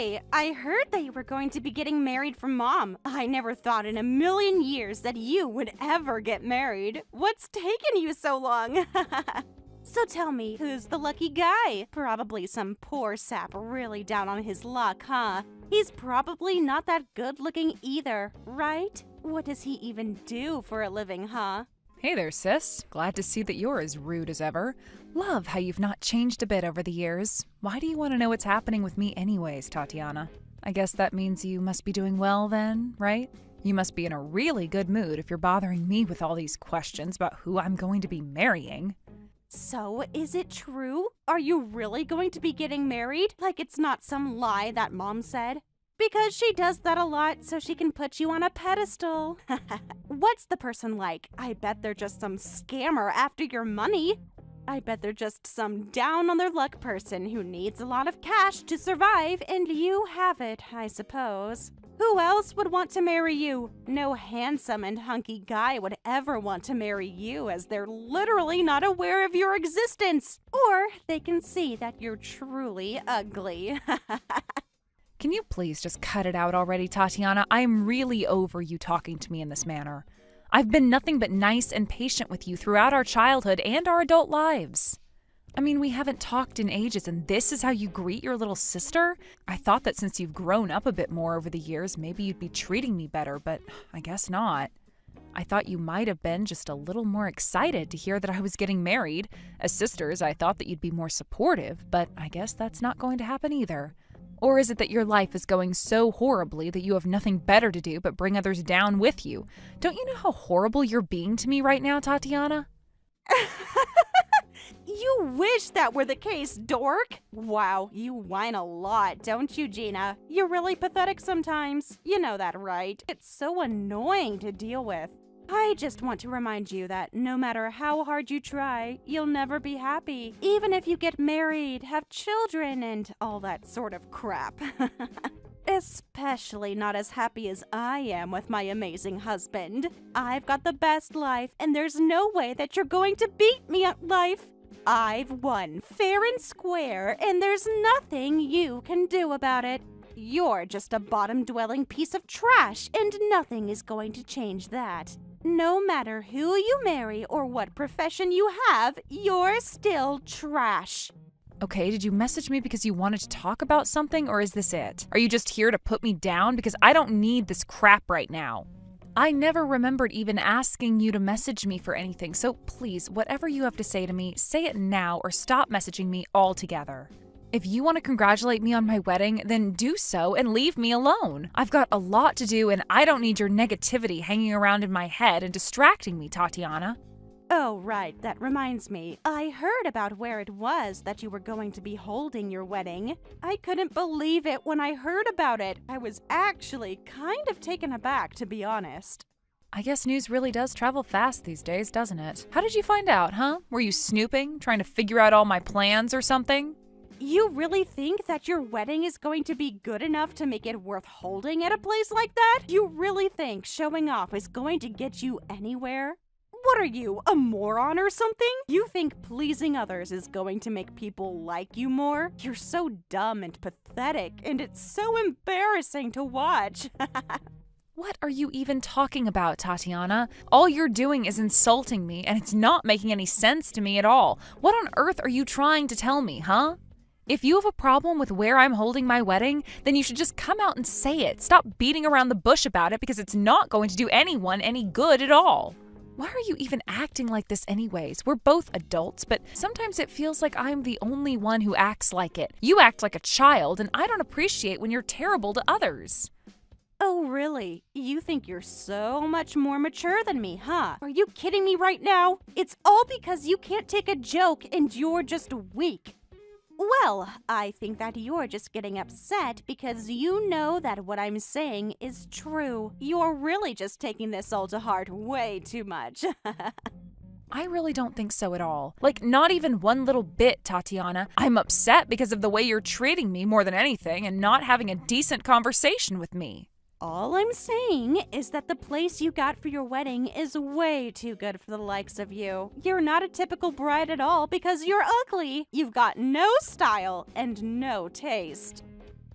Hey, I heard that you were going to be getting married from Mom. I never thought in a million years that you would ever get married. What's taken you so long? So tell me, who's the lucky guy? Probably some poor sap really down on his luck, huh? He's probably not that good looking either, right? What does he even do for a living, huh? Hey there, sis. Glad to see that you're as rude as ever. Love how you've not changed a bit over the years. Why do you want to know what's happening with me anyways, Tatiana? I guess that means you must be doing well then, right? You must be in a really good mood if you're bothering me with all these questions about who I'm going to be marrying. So, is it true? Are you really going to be getting married? Like it's not some lie that Mom said? Because she does that a lot so she can put you on a pedestal. What's the person like? I bet they're just some scammer after your money. I bet they're just some down on their luck person who needs a lot of cash to survive, and you have it, I suppose. Who else would want to marry you? No handsome and hunky guy would ever want to marry you, as they're literally not aware of your existence. Or they can see that you're truly ugly. Can you please just cut it out already, Tatiana? I'm really over you talking to me in this manner. I've been nothing but nice and patient with you throughout our childhood and our adult lives. I mean, we haven't talked in ages, and this is how you greet your little sister? I thought that since you've grown up a bit more over the years, maybe you'd be treating me better, but I guess not. I thought you might have been just a little more excited to hear that I was getting married. As sisters, I thought that you'd be more supportive, but I guess that's not going to happen either. Or is it that your life is going so horribly that you have nothing better to do but bring others down with you? Don't you know how horrible you're being to me right now, Tatiana? You wish that were the case, dork! Wow, you whine a lot, don't you, Gina? You're really pathetic sometimes. You know that, right? It's so annoying to deal with. I just want to remind you that no matter how hard you try, you'll never be happy. Even if you get married, have children, and all that sort of crap. Especially not as happy as I am with my amazing husband. I've got the best life, and there's no way that you're going to beat me at life. I've won fair and square, and there's nothing you can do about it. You're just a bottom-dwelling piece of trash, and nothing is going to change that. No matter who you marry or what profession you have, you're still trash. Okay, did you message me because you wanted to talk about something, or is this it? Are you just here to put me down? Because I don't need this crap right now. I never remembered even asking you to message me for anything, so please, whatever you have to say to me, say it now or stop messaging me altogether. If you want to congratulate me on my wedding, then do so and leave me alone. I've got a lot to do and I don't need your negativity hanging around in my head and distracting me, Tatiana. Oh, right, that reminds me. I heard about where it was that you were going to be holding your wedding. I couldn't believe it when I heard about it. I was actually kind of taken aback, to be honest. I guess news really does travel fast these days, doesn't it? How did you find out, huh? Were you snooping, trying to figure out all my plans or something? You really think that your wedding is going to be good enough to make it worth holding at a place like that? You really think showing off is going to get you anywhere? What are you, a moron or something? You think pleasing others is going to make people like you more? You're so dumb and pathetic, and it's so embarrassing to watch. What are you even talking about, Tatiana? All you're doing is insulting me, and it's not making any sense to me at all. What on earth are you trying to tell me, huh? If you have a problem with where I'm holding my wedding, then you should just come out and say it. Stop beating around the bush about it because it's not going to do anyone any good at all. Why are you even acting like this anyways? We're both adults, but sometimes it feels like I'm the only one who acts like it. You act like a child, and I don't appreciate when you're terrible to others. Oh, really? You think you're so much more mature than me, huh? Are you kidding me right now? It's all because you can't take a joke and you're just weak. Well, I think that you're just getting upset because you know that what I'm saying is true. You're really just taking this all to heart way too much. I really don't think so at all. Like, not even one little bit, Tatiana. I'm upset because of the way you're treating me more than anything and not having a decent conversation with me. All I'm saying is that the place you got for your wedding is way too good for the likes of you. You're not a typical bride at all because you're ugly. You've got no style and no taste.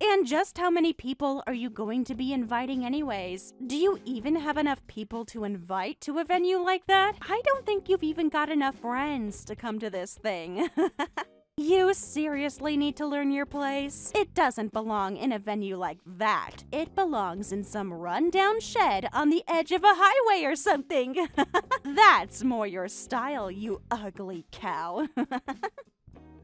And just how many people are you going to be inviting anyways? Do you even have enough people to invite to a venue like that? I don't think you've even got enough friends to come to this thing. You seriously need to learn your place. It doesn't belong in a venue like that. It belongs in some rundown shed on the edge of a highway or something. That's more your style, you ugly cow.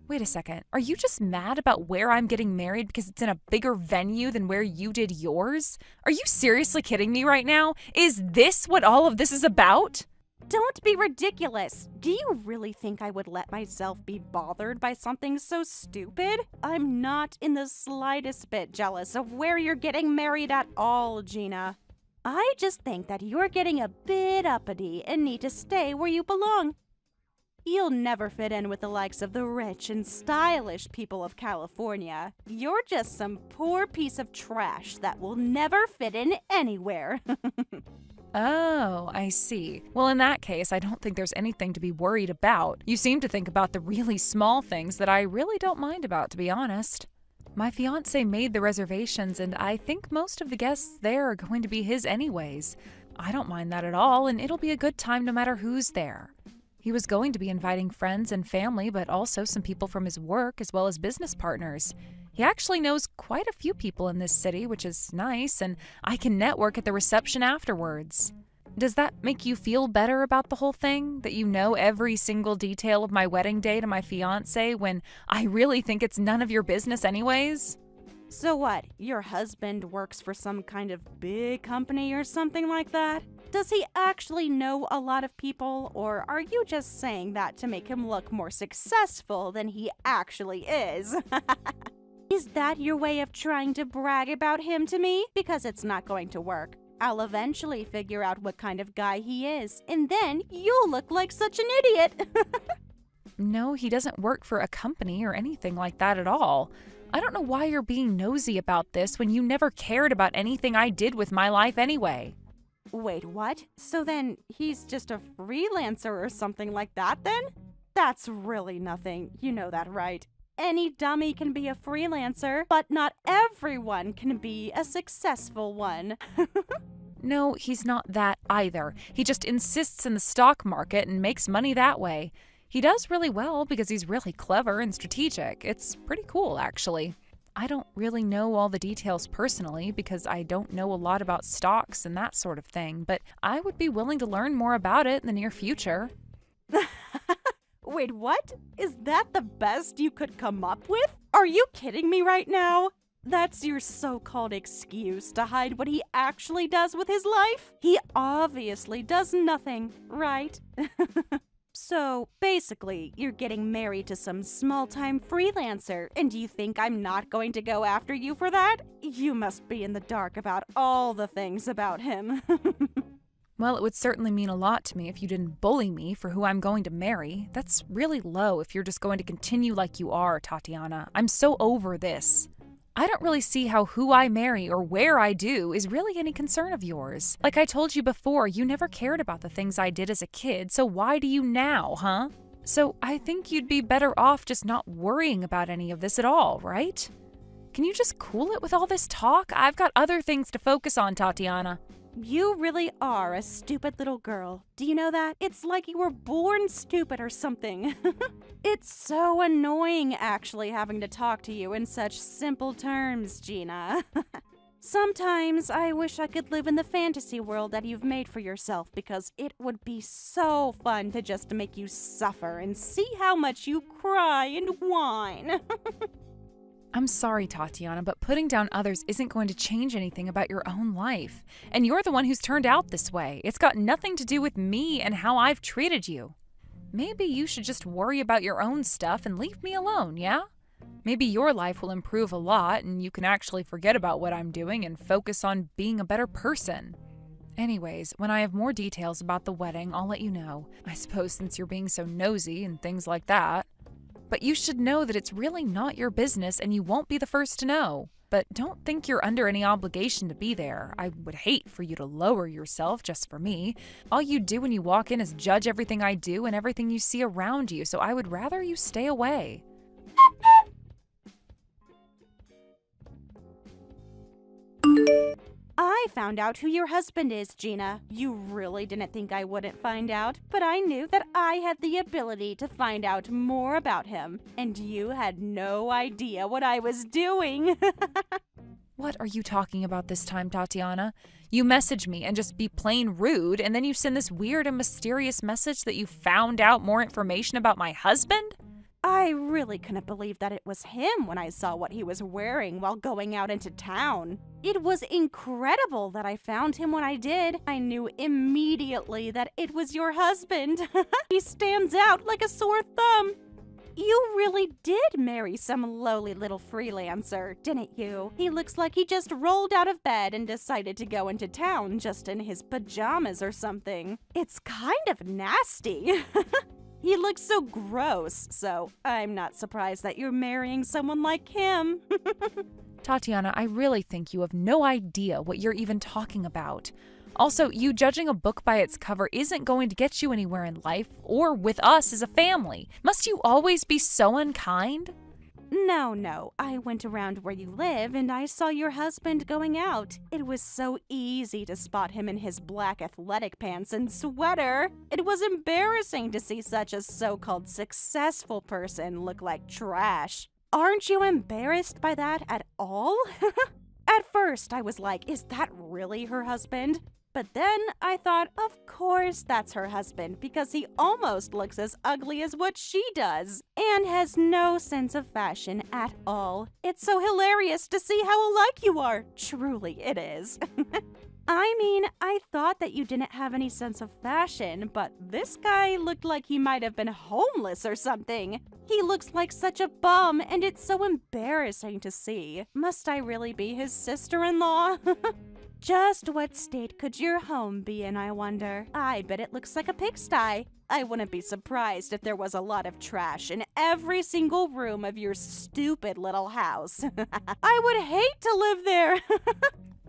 Wait a second. Are you just mad about where I'm getting married because it's in a bigger venue than where you did yours? Are you seriously kidding me right now? Is this what all of this is about? Don't be ridiculous. Do you really think I would let myself be bothered by something so stupid? I'm not in the slightest bit jealous of where you're getting married at all, Gina. I just think that you're getting a bit uppity and need to stay where you belong. You'll never fit in with the likes of the rich and stylish people of California. You're just some poor piece of trash that will never fit in anywhere. Oh, I see. Well, in that case, I don't think there's anything to be worried about. You seem to think about the really small things that I really don't mind about, to be honest. My fiancé made the reservations, and I think most of the guests there are going to be his anyways. I don't mind that at all, and it'll be a good time no matter who's there. He was going to be inviting friends and family, but also some people from his work as well as business partners. He actually knows quite a few people in this city, which is nice, and I can network at the reception afterwards. Does that make you feel better about the whole thing? That you know every single detail of my wedding day to my fiancé when I really think it's none of your business anyways? So what, your husband works for some kind of big company or something like that? Does he actually know a lot of people, or are you just saying that to make him look more successful than he actually is? Is that your way of trying to brag about him to me? Because it's not going to work. I'll eventually figure out what kind of guy he is, and then you'll look like such an idiot. No, he doesn't work for a company or anything like that at all. I don't know why you're being nosy about this when you never cared about anything I did with my life anyway. Wait, what? So then he's just a freelancer or something like that then? That's really nothing. You know that, right? Any dummy can be a freelancer, but not everyone can be a successful one. No, he's not that either. He just insists in the stock market and makes money that way. He does really well because he's really clever and strategic. It's pretty cool, actually. I don't really know all the details personally because I don't know a lot about stocks and that sort of thing, but I would be willing to learn more about it in the near future. Wait, what? Is that the best you could come up with? Are you kidding me right now? That's your so-called excuse to hide what he actually does with his life? He obviously does nothing, right? So, basically, you're getting married to some small-time freelancer, and do you think I'm not going to go after you for that? You must be in the dark about all the things about him. Well, it would certainly mean a lot to me if you didn't bully me for who I'm going to marry. That's really low if you're just going to continue like you are, Tatiana. I'm so over this. I don't really see how who I marry or where I do is really any concern of yours. Like I told you before, you never cared about the things I did as a kid, so why do you now, huh? So I think you'd be better off just not worrying about any of this at all, right? Can you just cool it with all this talk? I've got other things to focus on, Tatiana. You really are a stupid little girl. Do you know that? It's like you were born stupid or something. It's so annoying actually having to talk to you in such simple terms, Gina. Sometimes I wish I could live in the fantasy world that you've made for yourself because it would be so fun to just make you suffer and see how much you cry and whine. I'm sorry, Tatiana, but putting down others isn't going to change anything about your own life. And you're the one who's turned out this way. It's got nothing to do with me and how I've treated you. Maybe you should just worry about your own stuff and leave me alone, yeah? Maybe your life will improve a lot and you can actually forget about what I'm doing and focus on being a better person. Anyways, when I have more details about the wedding, I'll let you know. I suppose since you're being so nosy and things like that. But you should know that it's really not your business and you won't be the first to know. But don't think you're under any obligation to be there. I would hate for you to lower yourself just for me. All you do when you walk in is judge everything I do and everything you see around you, so I would rather you stay away. I found out who your husband is, Gina. You really didn't think I wouldn't find out, but I knew that I had the ability to find out more about him, and you had no idea what I was doing. What are you talking about this time, Tatiana? You message me and just be plain rude, and then you send this weird and mysterious message that you found out more information about my husband? I really couldn't believe that it was him when I saw what he was wearing while going out into town. It was incredible that I found him when I did. I knew immediately that it was your husband. He stands out like a sore thumb. You really did marry some lowly little freelancer, didn't you? He looks like he just rolled out of bed and decided to go into town just in his pajamas or something. It's kind of nasty. He looks so gross, so I'm not surprised that you're marrying someone like him. Tatiana, I really think you have no idea what you're even talking about. Also, you judging a book by its cover isn't going to get you anywhere in life or with us as a family. Must you always be so unkind? No. I went around where you live and I saw your husband going out. It was so easy to spot him in his black athletic pants and sweater. It was embarrassing to see such a so-called successful person look like trash. Aren't you embarrassed by that at all? At first, I was like, is that really her husband? But then I thought, of course that's her husband, because he almost looks as ugly as what she does, and has no sense of fashion at all. It's so hilarious to see how alike you are. Truly, it is. I mean, I thought that you didn't have any sense of fashion, but this guy looked like he might have been homeless or something. He looks like such a bum, and it's so embarrassing to see. Must I really be his sister-in-law? Just what state could your home be in, I wonder? I bet it looks like a pigsty. I wouldn't be surprised if there was a lot of trash in every single room of your stupid little house. I would hate to live there.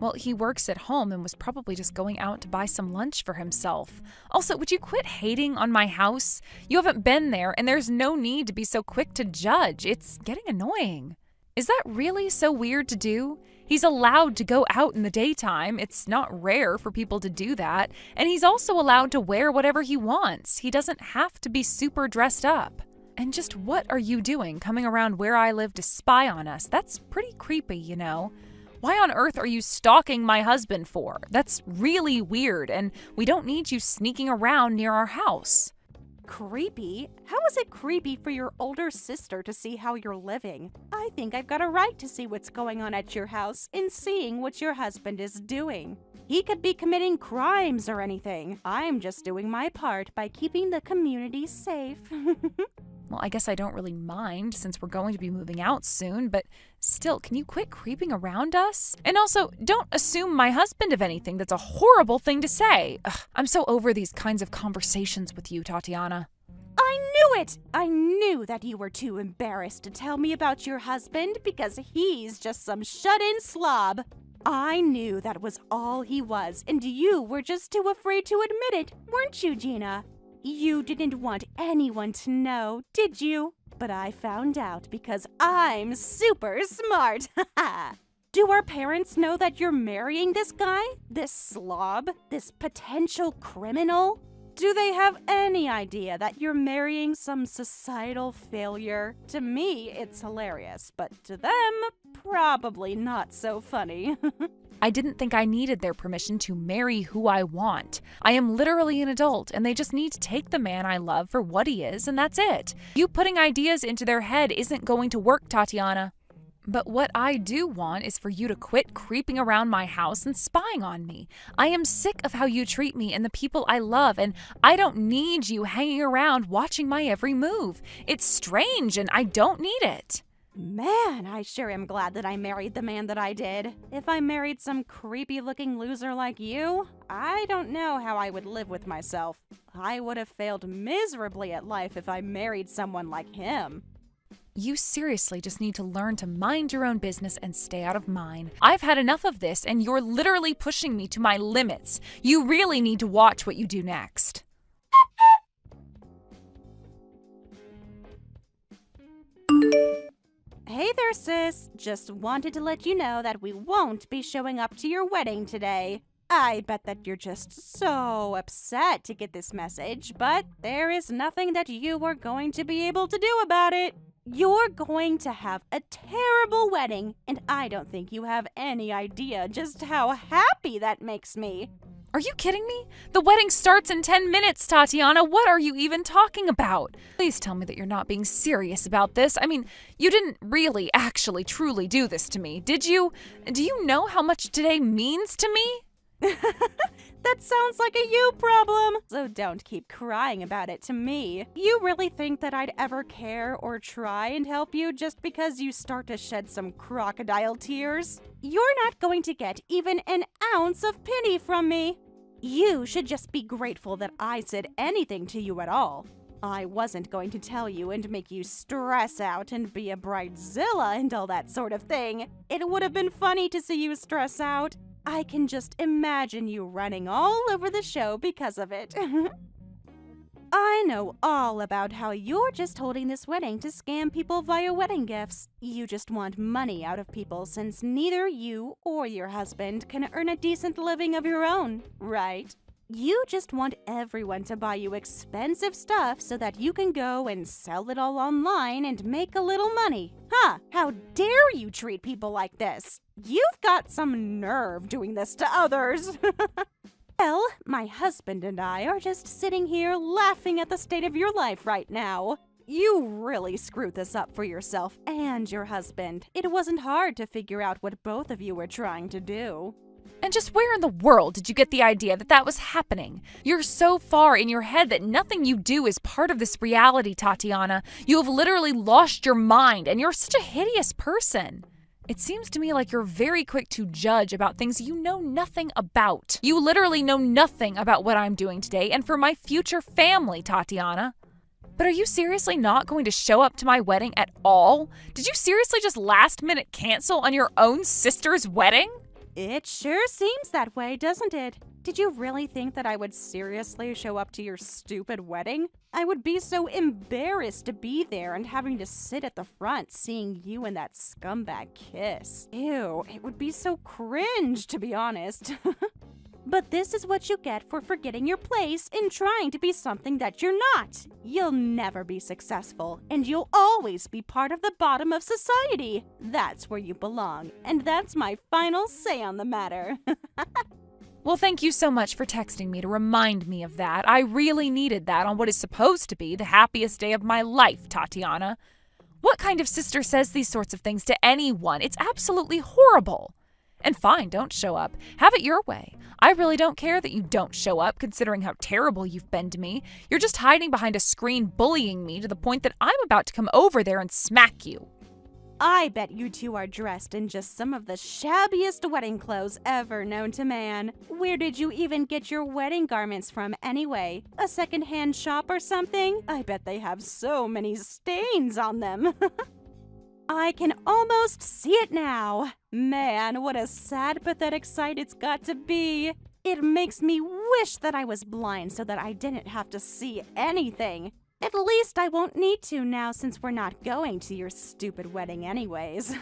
Well, he works at home and was probably just going out to buy some lunch for himself. Also, would you quit hating on my house? You haven't been there, and there's no need to be so quick to judge. It's getting annoying. Is that really so weird to do? He's allowed to go out in the daytime. It's not rare for people to do that. And he's also allowed to wear whatever he wants. He doesn't have to be super dressed up. And just what are you doing coming around where I live to spy on us? That's pretty creepy, you know. Why on earth are you stalking my husband for? That's really weird, and we don't need you sneaking around near our house. Creepy? How is it creepy for your older sister to see how you're living? I think I've got a right to see what's going on at your house and seeing what your husband is doing. He could be committing crimes or anything. I'm just doing my part by keeping the community safe. Well, I guess I don't really mind since we're going to be moving out soon, but still, can you quit creeping around us? And also, don't assume my husband of anything. That's a horrible thing to say. Ugh, I'm so over these kinds of conversations with you, Tatiana. I knew it! I knew that you were too embarrassed to tell me about your husband because he's just some shut-in slob. I knew that was all he was, and you were just too afraid to admit it, weren't you, Gina? You didn't want anyone to know, did you? But I found out because I'm super smart. Do our parents know that you're marrying this guy? This slob? This potential criminal? Do they have any idea that you're marrying some societal failure? To me, it's hilarious, but to them, probably not so funny. I didn't think I needed their permission to marry who I want. I am literally an adult, and they just need to take the man I love for what he is, and that's it. You putting ideas into their head isn't going to work, Tatiana. But what I do want is for you to quit creeping around my house and spying on me. I am sick of how you treat me and the people I love, and I don't need you hanging around watching my every move. It's strange, and I don't need it. Man, I sure am glad that I married the man that I did. If I married some creepy-looking loser like you, I don't know how I would live with myself. I would have failed miserably at life if I married someone like him. You seriously just need to learn to mind your own business and stay out of mine. I've had enough of this, and you're literally pushing me to my limits. You really need to watch what you do next. Hey there, sis. Just wanted to let you know that we won't be showing up to your wedding today. I bet that you're just so upset to get this message, but there is nothing that you are going to be able to do about it. You're going to have a terrible wedding, and I don't think you have any idea just how happy that makes me. Are you kidding me? The wedding starts in 10 minutes, Tatiana. What are you even talking about? Please tell me that you're not being serious about this. I mean, you didn't really, actually, truly do this to me, did you? Do you know how much today means to me? That sounds like a you problem. So don't keep crying about it to me. You really think that I'd ever care or try and help you just because you start to shed some crocodile tears? You're not going to get even an ounce of pity from me. You should just be grateful that I said anything to you at all. I wasn't going to tell you and make you stress out and be a bridezilla and all that sort of thing. It would have been funny to see you stress out. I can just imagine you running all over the show because of it. I know all about how you're just holding this wedding to scam people via wedding gifts. You just want money out of people since neither you or your husband can earn a decent living of your own, right? You just want everyone to buy you expensive stuff so that you can go and sell it all online and make a little money. Huh, how dare you treat people like this? You've got some nerve doing this to others. Well, my husband and I are just sitting here laughing at the state of your life right now. You really screwed this up for yourself and your husband. It wasn't hard to figure out what both of you were trying to do. And just where in the world did you get the idea that that was happening? You're so far in your head that nothing you do is part of this reality, Tatiana. You have literally lost your mind, and you're such a hideous person. It seems to me like you're very quick to judge about things you know nothing about. You literally know nothing about what I'm doing today and for my future family, Tatiana. But are you seriously not going to show up to my wedding at all? Did you seriously just last minute cancel on your own sister's wedding? It sure seems that way, doesn't it? Did you really think that I would seriously show up to your stupid wedding? I would be so embarrassed to be there and having to sit at the front seeing you and that scumbag kiss. Ew, it would be so cringe, to be honest. But this is what you get for forgetting your place and trying to be something that you're not. You'll never be successful, and you'll always be part of the bottom of society. That's where you belong, and that's my final say on the matter. Well, thank you so much for texting me to remind me of that. I really needed that on what is supposed to be the happiest day of my life, Tatiana. What kind of sister says these sorts of things to anyone? It's absolutely horrible. And fine, don't show up. Have it your way. I really don't care that you don't show up, considering how terrible you've been to me. You're just hiding behind a screen bullying me to the point that I'm about to come over there and smack you. I bet you two are dressed in just some of the shabbiest wedding clothes ever known to man. Where did you even get your wedding garments from anyway? A secondhand shop or something? I bet they have so many stains on them. I can almost see it now. Man, what a sad, pathetic sight it's got to be. It makes me wish that I was blind so that I didn't have to see anything. At least I won't need to now since we're not going to your stupid wedding anyways.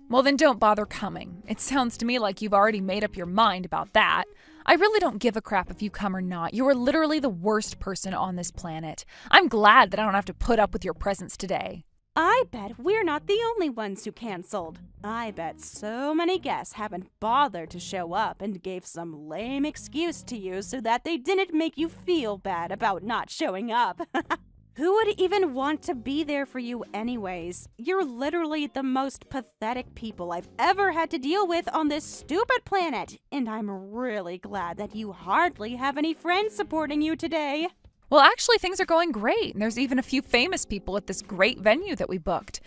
Well, then don't bother coming. It sounds to me like you've already made up your mind about that. I really don't give a crap if you come or not. You are literally the worst person on this planet. I'm glad that I don't have to put up with your presence today. I bet we're not the only ones who canceled. I bet so many guests haven't bothered to show up and gave some lame excuse to you so that they didn't make you feel bad about not showing up. Who would even want to be there for you anyways? You're literally the most pathetic people I've ever had to deal with on this stupid planet, and I'm really glad that you hardly have any friends supporting you today. Well, actually, things are going great, and there's even a few famous people at this great venue that we booked.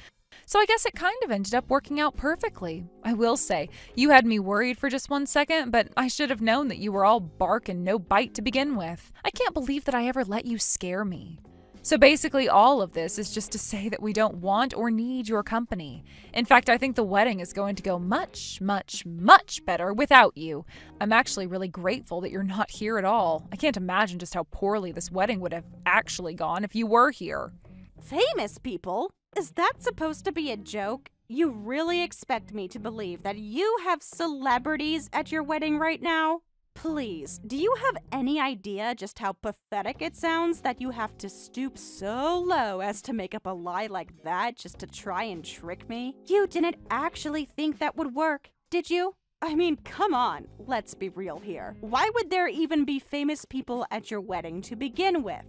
So I guess it kind of ended up working out perfectly. I will say, you had me worried for just 1 second, but I should have known that you were all bark and no bite to begin with. I can't believe that I ever let you scare me. So basically, all of this is just to say that we don't want or need your company. In fact, I think the wedding is going to go much, much, much better without you. I'm actually really grateful that you're not here at all. I can't imagine just how poorly this wedding would have actually gone if you were here. Famous people? Is that supposed to be a joke? You really expect me to believe that you have celebrities at your wedding right now? Please, do you have any idea just how pathetic it sounds that you have to stoop so low as to make up a lie like that just to try and trick me? You didn't actually think that would work, did you? I mean, come on, let's be real here. Why would there even be famous people at your wedding to begin with?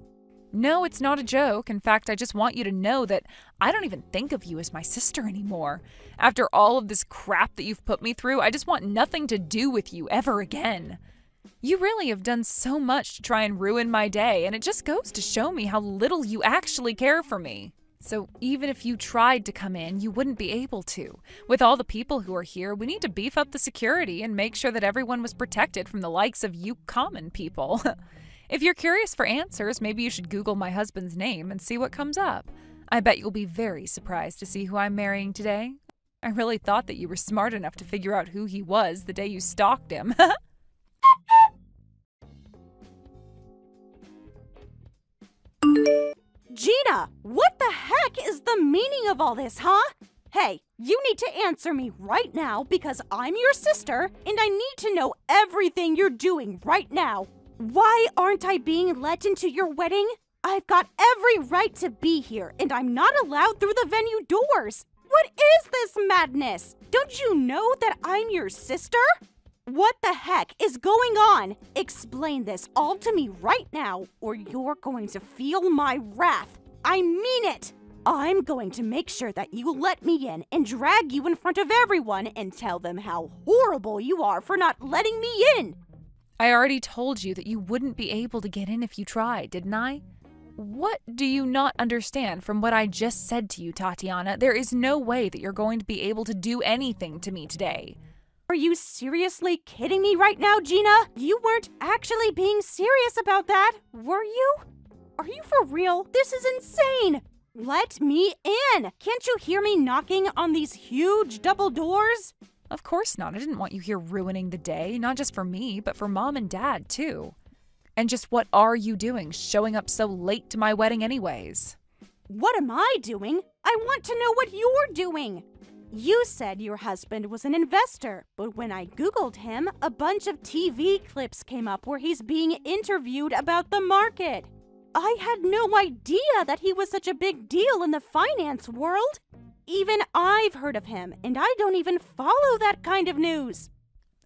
No, it's not a joke. In fact, I just want you to know that I don't even think of you as my sister anymore. After all of this crap that you've put me through, I just want nothing to do with you ever again. You really have done so much to try and ruin my day, and it just goes to show me how little you actually care for me. So even if you tried to come in, you wouldn't be able to. With all the people who are here, we need to beef up the security and make sure that everyone was protected from the likes of you common people. If you're curious for answers, maybe you should Google my husband's name and see what comes up. I bet you'll be very surprised to see who I'm marrying today. I really thought that you were smart enough to figure out who he was the day you stalked him. Gina, what the heck is the meaning of all this, huh? Hey, you need to answer me right now because I'm your sister and I need to know everything you're doing right now. Why aren't I being let into your wedding? I've got every right to be here and I'm not allowed through the venue doors. What is this madness? Don't you know that I'm your sister? What the heck is going on? Explain this all to me right now, or you're going to feel my wrath. I mean it! I'm going to make sure that you let me in and drag you in front of everyone and tell them how horrible you are for not letting me in. I already told you that you wouldn't be able to get in if you tried, didn't I? What do you not understand from what I just said to you, Tatiana? There is no way that you're going to be able to do anything to me today. Are you seriously kidding me right now, Gina? You weren't actually being serious about that, were you? Are you for real? This is insane! Let me in! Can't you hear me knocking on these huge double doors? Of course not. I didn't want you here ruining the day, not just for me, but for Mom and Dad, too. And just what are you doing, showing up so late to my wedding anyways? What am I doing? I want to know what you're doing! You said your husband was an investor, but when I Googled him, a bunch of TV clips came up where he's being interviewed about the market. I had no idea that he was such a big deal in the finance world. Even I've heard of him, and I don't even follow that kind of news.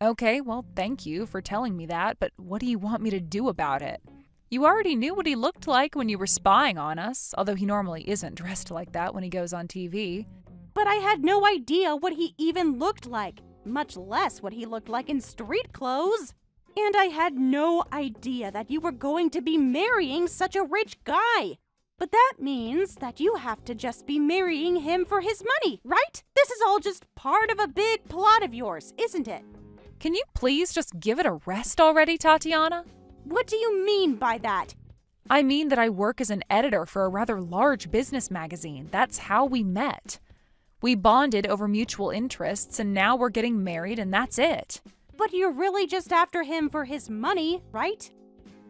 Okay, well, thank you for telling me that, but what do you want me to do about it? You already knew what he looked like when you were spying on us, although he normally isn't dressed like that when he goes on TV. But I had no idea what he even looked like, much less what he looked like in street clothes. And I had no idea that you were going to be marrying such a rich guy. But that means that you have to just be marrying him for his money, right? This is all just part of a big plot of yours, isn't it? Can you please just give it a rest already, Tatiana? What do you mean by that? I mean that I work as an editor for a rather large business magazine. That's how we met. We bonded over mutual interests, and now we're getting married, and that's it. But you're really just after him for his money, right?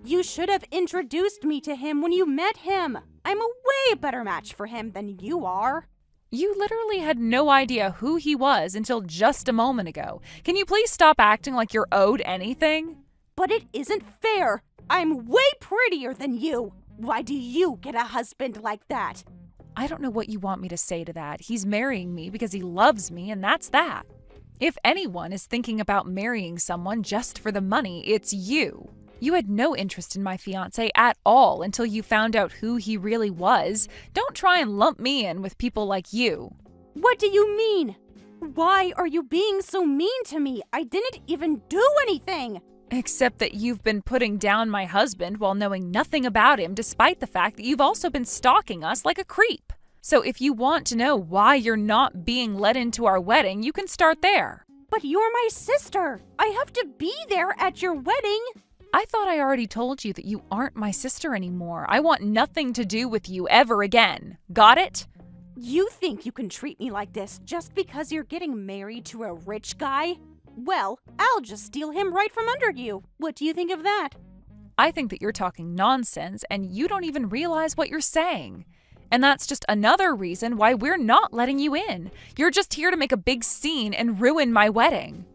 You should have introduced me to him when you met him. I'm a way better match for him than you are. You literally had no idea who he was until just a moment ago. Can you please stop acting like you're owed anything? But it isn't fair. I'm way prettier than you. Why do you get a husband like that? I don't know what you want me to say to that. He's marrying me because he loves me, and that's that. If anyone is thinking about marrying someone just for the money, it's you. You had no interest in my fiancé at all until you found out who he really was. Don't try and lump me in with people like you. What do you mean? Why are you being so mean to me? I didn't even do anything. Except that you've been putting down my husband while knowing nothing about him, despite the fact that you've also been stalking us like a creep. So if you want to know why you're not being let into our wedding, you can start there. But you're my sister. I have to be there at your wedding. I thought I already told you that you aren't my sister anymore. I want nothing to do with you ever again. Got it? You think you can treat me like this just because you're getting married to a rich guy? Well, I'll just steal him right from under you. What do you think of that? I think that you're talking nonsense and you don't even realize what you're saying. And that's just another reason why we're not letting you in. You're just here to make a big scene and ruin my wedding.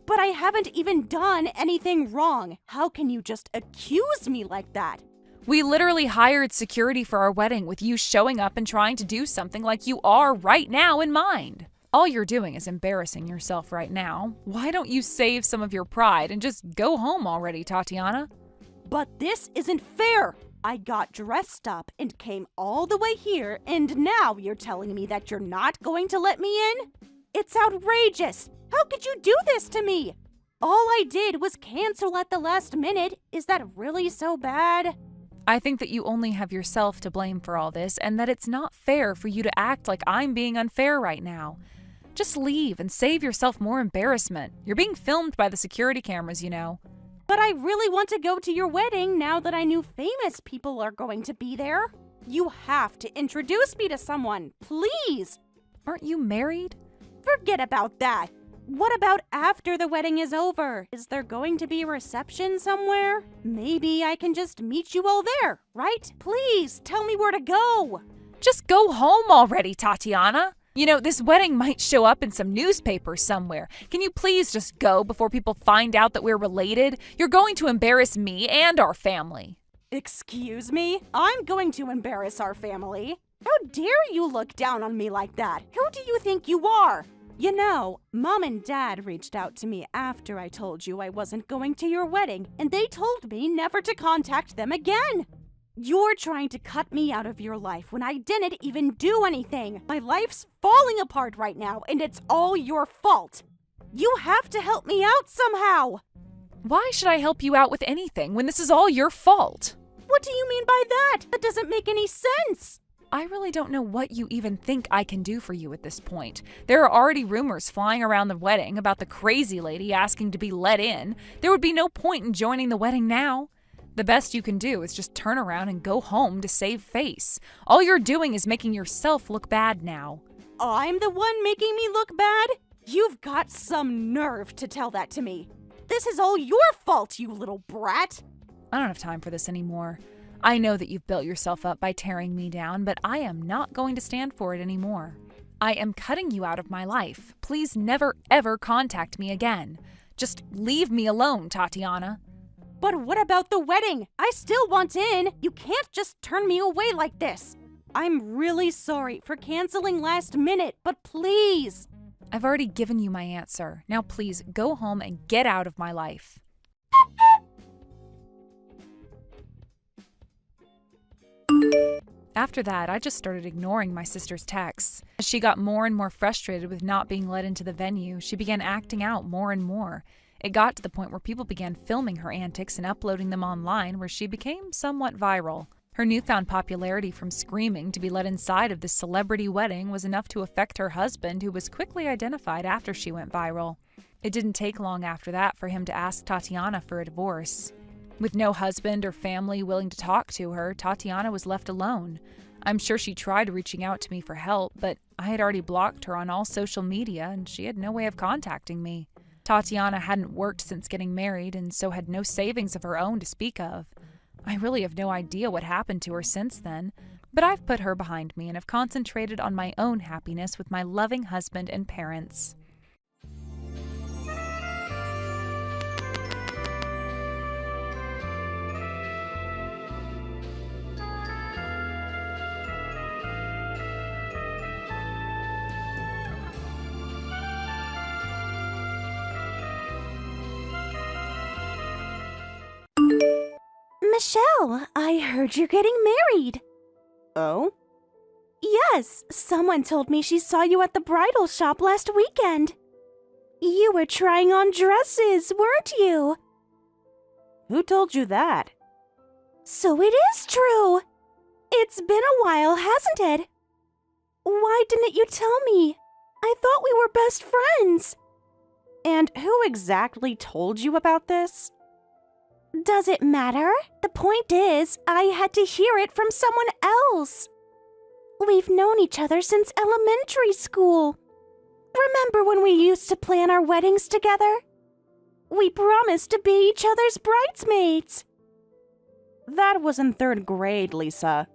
But I haven't even done anything wrong. How can you just accuse me like that? We literally hired security for our wedding with you showing up and trying to do something like you are right now in mind. All you're doing is embarrassing yourself right now. Why don't you save some of your pride and just go home already, Tatiana? But this isn't fair. I got dressed up and came all the way here, and now you're telling me that you're not going to let me in? It's outrageous. How could you do this to me? All I did was cancel at the last minute. Is that really so bad? I think that you only have yourself to blame for all this, and that it's not fair for you to act like I'm being unfair right now. Just leave and save yourself more embarrassment. You're being filmed by the security cameras, you know. But I really want to go to your wedding now that I knew famous people are going to be there. You have to introduce me to someone, please. Aren't you married? Forget about that. What about after the wedding is over? Is there going to be a reception somewhere? Maybe I can just meet you all there, right? Please, tell me where to go. Just go home already, Tatiana. You know, this wedding might show up in some newspaper somewhere. Can you please just go before people find out that we're related? You're going to embarrass me and our family. Excuse me? I'm going to embarrass our family. How dare you look down on me like that? Who do you think you are? You know, Mom and Dad reached out to me after I told you I wasn't going to your wedding, and they told me never to contact them again. You're trying to cut me out of your life when I didn't even do anything. My life's falling apart right now, and it's all your fault. You have to help me out somehow. Why should I help you out with anything when this is all your fault? What do you mean by that? That doesn't make any sense. I really don't know what you even think I can do for you at this point. There are already rumors flying around the wedding about the crazy lady asking to be let in. There would be no point in joining the wedding now. The best you can do is just turn around and go home to save face. All you're doing is making yourself look bad now. I'm the one making me look bad? You've got some nerve to tell that to me. This is all your fault, you little brat. I don't have time for this anymore. I know that you've built yourself up by tearing me down, but I am not going to stand for it anymore. I am cutting you out of my life. Please never, ever contact me again. Just leave me alone, Tatiana. But what about the wedding? I still want in. You can't just turn me away like this. I'm really sorry for canceling last minute, but please. I've already given you my answer. Now please go home and get out of my life. After that, I just started ignoring my sister's texts. As she got more and more frustrated with not being let into the venue, she began acting out more and more. It got to the point where people began filming her antics and uploading them online, where she became somewhat viral. Her newfound popularity from screaming to be let inside of this celebrity wedding was enough to affect her husband, who was quickly identified after she went viral. It didn't take long after that for him to ask Tatiana for a divorce. With no husband or family willing to talk to her, Tatiana was left alone. I'm sure she tried reaching out to me for help, but I had already blocked her on all social media and she had no way of contacting me. Tatiana hadn't worked since getting married and so had no savings of her own to speak of. I really have no idea what happened to her since then, but I've put her behind me and have concentrated on my own happiness with my loving husband and parents. Michelle, I heard you're getting married. Oh? Yes, someone told me she saw you at the bridal shop last weekend. You were trying on dresses, weren't you? Who told you that? So it is true. It's been a while, hasn't it? Why didn't you tell me? I thought we were best friends. And who exactly told you about this? Does it matter? The point is, I had to hear it from someone else. We've known each other since elementary school. Remember when we used to plan our weddings together? We promised to be each other's bridesmaids. That was in 3rd grade, Lisa.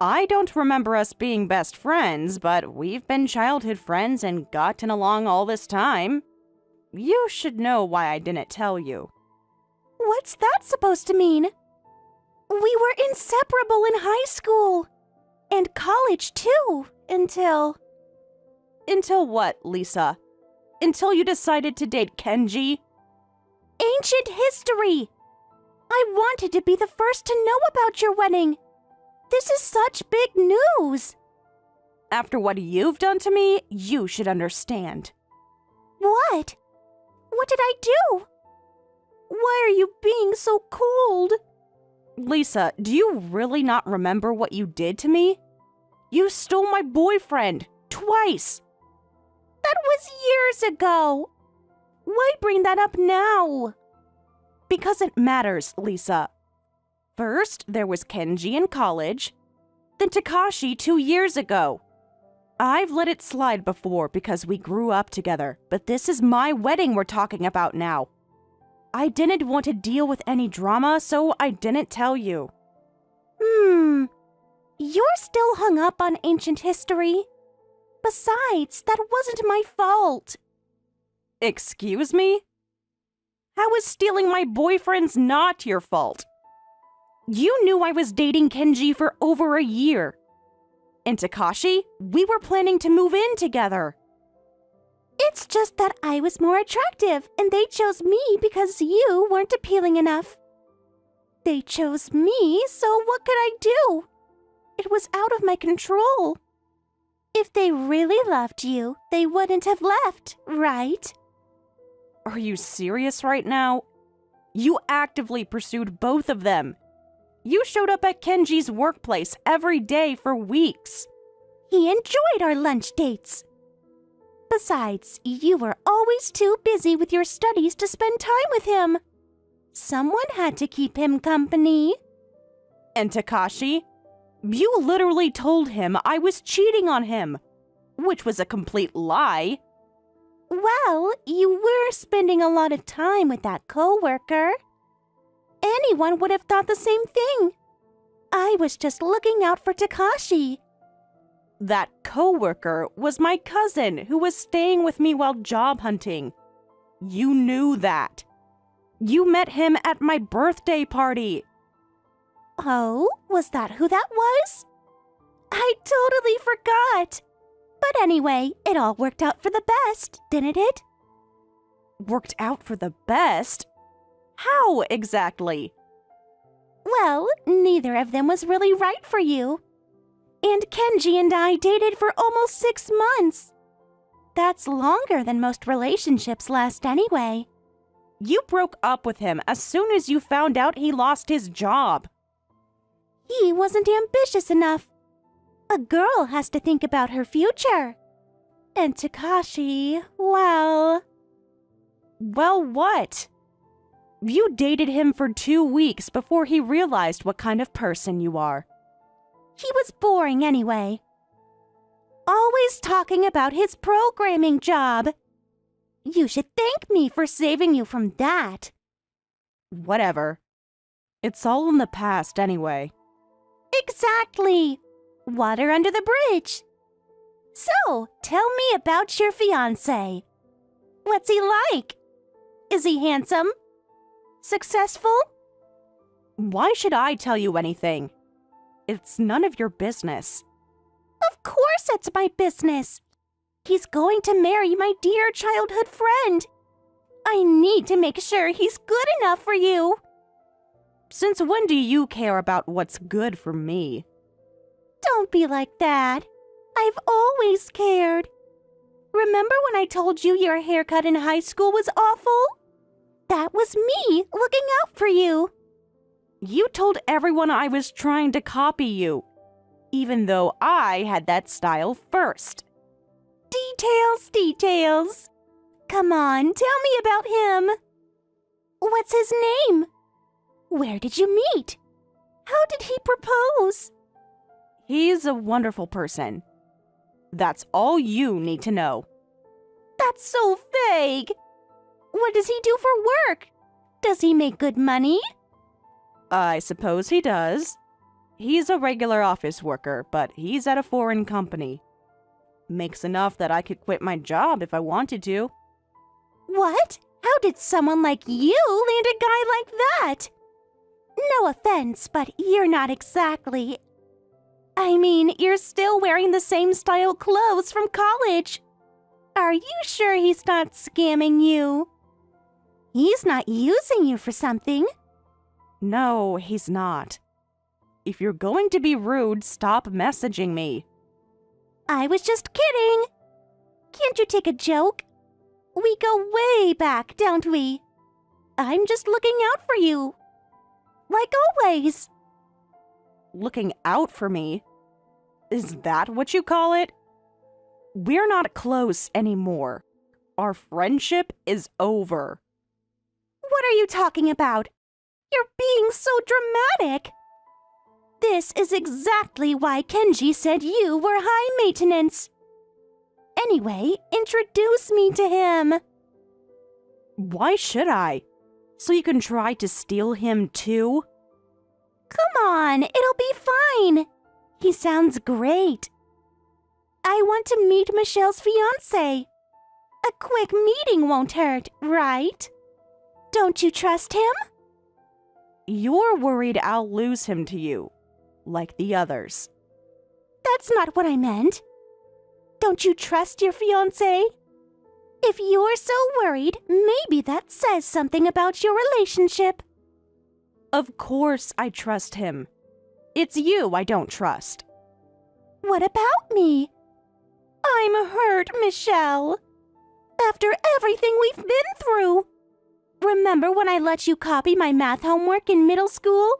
I don't remember us being best friends, but we've been childhood friends and gotten along all this time. You should know why I didn't tell you. What's that supposed to mean? We were inseparable in high school. And college, too, until... Until what, Lisa? Until you decided to date Kenji? Ancient history! I wanted to be the first to know about your wedding. This is such big news. After what you've done to me, you should understand. What? What did I do? Why are you being so cold? Lisa, do you really not remember what you did to me? You stole my boyfriend, twice. That was years ago. Why bring that up now? Because it matters, Lisa. First, there was Kenji in college, then Takashi 2 years ago. I've let it slide before because we grew up together, but this is my wedding we're talking about now. I didn't want to deal with any drama, so I didn't tell you. You're still hung up on ancient history. Besides, that wasn't my fault. Excuse me? How is stealing my boyfriend's not your fault? You knew I was dating Kenji for over a year. And Takashi, we were planning to move in together. It's just that I was more attractive, and they chose me because you weren't appealing enough. They chose me, so what could I do? It was out of my control. If they really loved you, they wouldn't have left, right? Are you serious right now? You actively pursued both of them. You showed up at Kenji's workplace every day for weeks. He enjoyed our lunch dates. Besides, you were always too busy with your studies to spend time with him. Someone had to keep him company. And Takashi? You literally told him I was cheating on him, which was a complete lie. Well, you were spending a lot of time with that coworker. Anyone would have thought the same thing. I was just looking out for Takashi. That coworker was my cousin who was staying with me while job hunting. You knew that. You met him at my birthday party. Oh, was that who that was? I totally forgot. But anyway, it all worked out for the best, didn't it? Worked out for the best? How exactly? Well, neither of them was really right for you. And Kenji and I dated for almost 6 months. That's longer than most relationships last anyway. You broke up with him as soon as you found out he lost his job. He wasn't ambitious enough. A girl has to think about her future. And Takashi, well... Well, what? You dated him for 2 weeks before he realized what kind of person you are. He was boring anyway. Always talking about his programming job. You should thank me for saving you from that. Whatever. It's all in the past anyway. Exactly. Water under the bridge. So, tell me about your fiancé. What's he like? Is he handsome? Successful? Why should I tell you anything? It's none of your business. Of course it's my business. He's going to marry my dear childhood friend. I need to make sure he's good enough for you. Since when do you care about what's good for me? Don't be like that. I've always cared. Remember when I told you your haircut in high school was awful? That was me looking out for you. You told everyone I was trying to copy you, even though I had that style first. Details. Come on, tell me about him. What's his name? Where did you meet? How did he propose? He's a wonderful person. That's all you need to know. That's so vague. What does he do for work? Does he make good money? I suppose he does. He's a regular office worker, but he's at a foreign company. Makes enough that I could quit my job if I wanted to. What? How did someone like you land a guy like that? No offense, but you're not exactly... I mean, you're still wearing the same style clothes from college. Are you sure he's not scamming you? He's not using you for something. No, he's not. If you're going to be rude, stop messaging me. I was just kidding. Can't you take a joke? We go way back, don't we? I'm just looking out for you. Like always. Looking out for me? Is that what you call it? We're not close anymore. Our friendship is over. What are you talking about? You're being so dramatic. This is exactly why Kenji said you were high maintenance. Anyway, introduce me to him. Why should I? So you can try to steal him too? Come on, it'll be fine. He sounds great. I want to meet Michelle's fiancé. A quick meeting won't hurt, right? Don't you trust him? You're worried I'll lose him to you, like the others. That's not what I meant. Don't you trust your fiancé? If you're so worried, maybe that says something about your relationship. Of course I trust him. It's you I don't trust. What about me? I'm hurt, Michelle. After everything we've been through. Remember when I let you copy my math homework in middle school?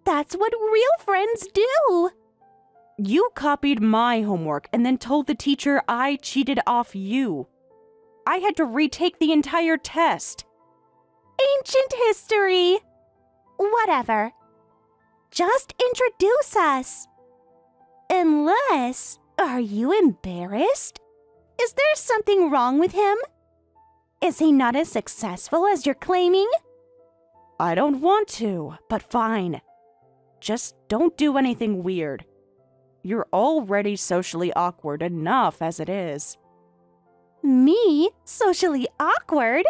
That's what real friends do. You copied my homework and then told the teacher I cheated off you. I had to retake the entire test. Ancient history. Whatever. Just introduce us. Unless, are you embarrassed? Is there something wrong with him? Is he not as successful as you're claiming? I don't want to, but fine. Just don't do anything weird. You're already socially awkward enough as it is. Me? Socially awkward?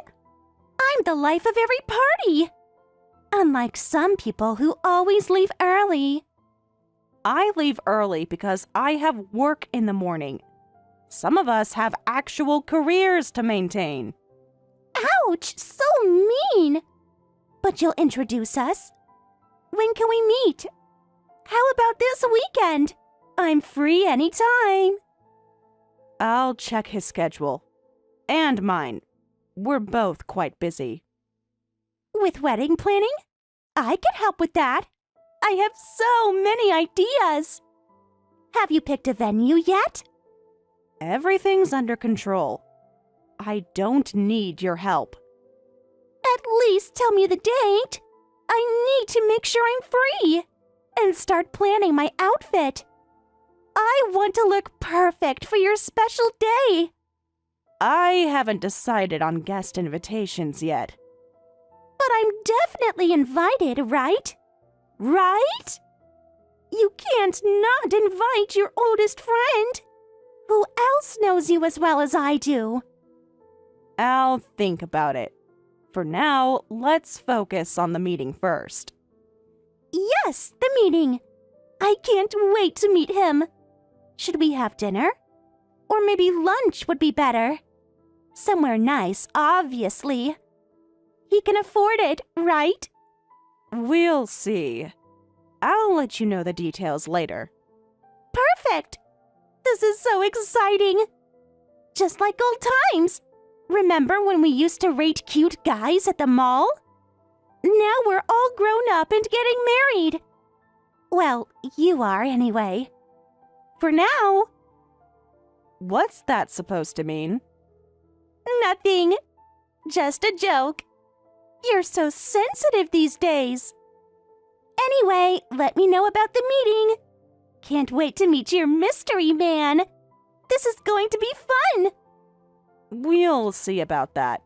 I'm the life of every party. Unlike some people who always leave early. I leave early because I have work in the morning. Some of us have actual careers to maintain. Ouch, so mean. But you'll introduce us? When can we meet? How about this weekend? I'm free anytime. I'll check his schedule. And mine. We're both quite busy. With wedding planning? I can help with that. I have so many ideas. Have you picked a venue yet? Everything's under control. I don't need your help. At least tell me the date. I need to make sure I'm free. And start planning my outfit. I want to look perfect for your special day. I haven't decided on guest invitations yet. But I'm definitely invited, right? Right? You can't not invite your oldest friend. Who else knows you as well as I do? I'll think about it. For now, let's focus on the meeting first. Yes, the meeting. I can't wait to meet him. Should we have dinner? Or maybe lunch would be better. Somewhere nice, obviously. He can afford it, right? We'll see. I'll let you know the details later. Perfect! This is so exciting! Just like old times. Remember when we used to rate cute guys at the mall? Now we're all grown up and getting married. Well, you are anyway. For now. What's that supposed to mean? Nothing. Just a joke. You're so sensitive these days. Anyway, let me know about the meeting. Can't wait to meet your mystery man. This is going to be fun. We'll see about that.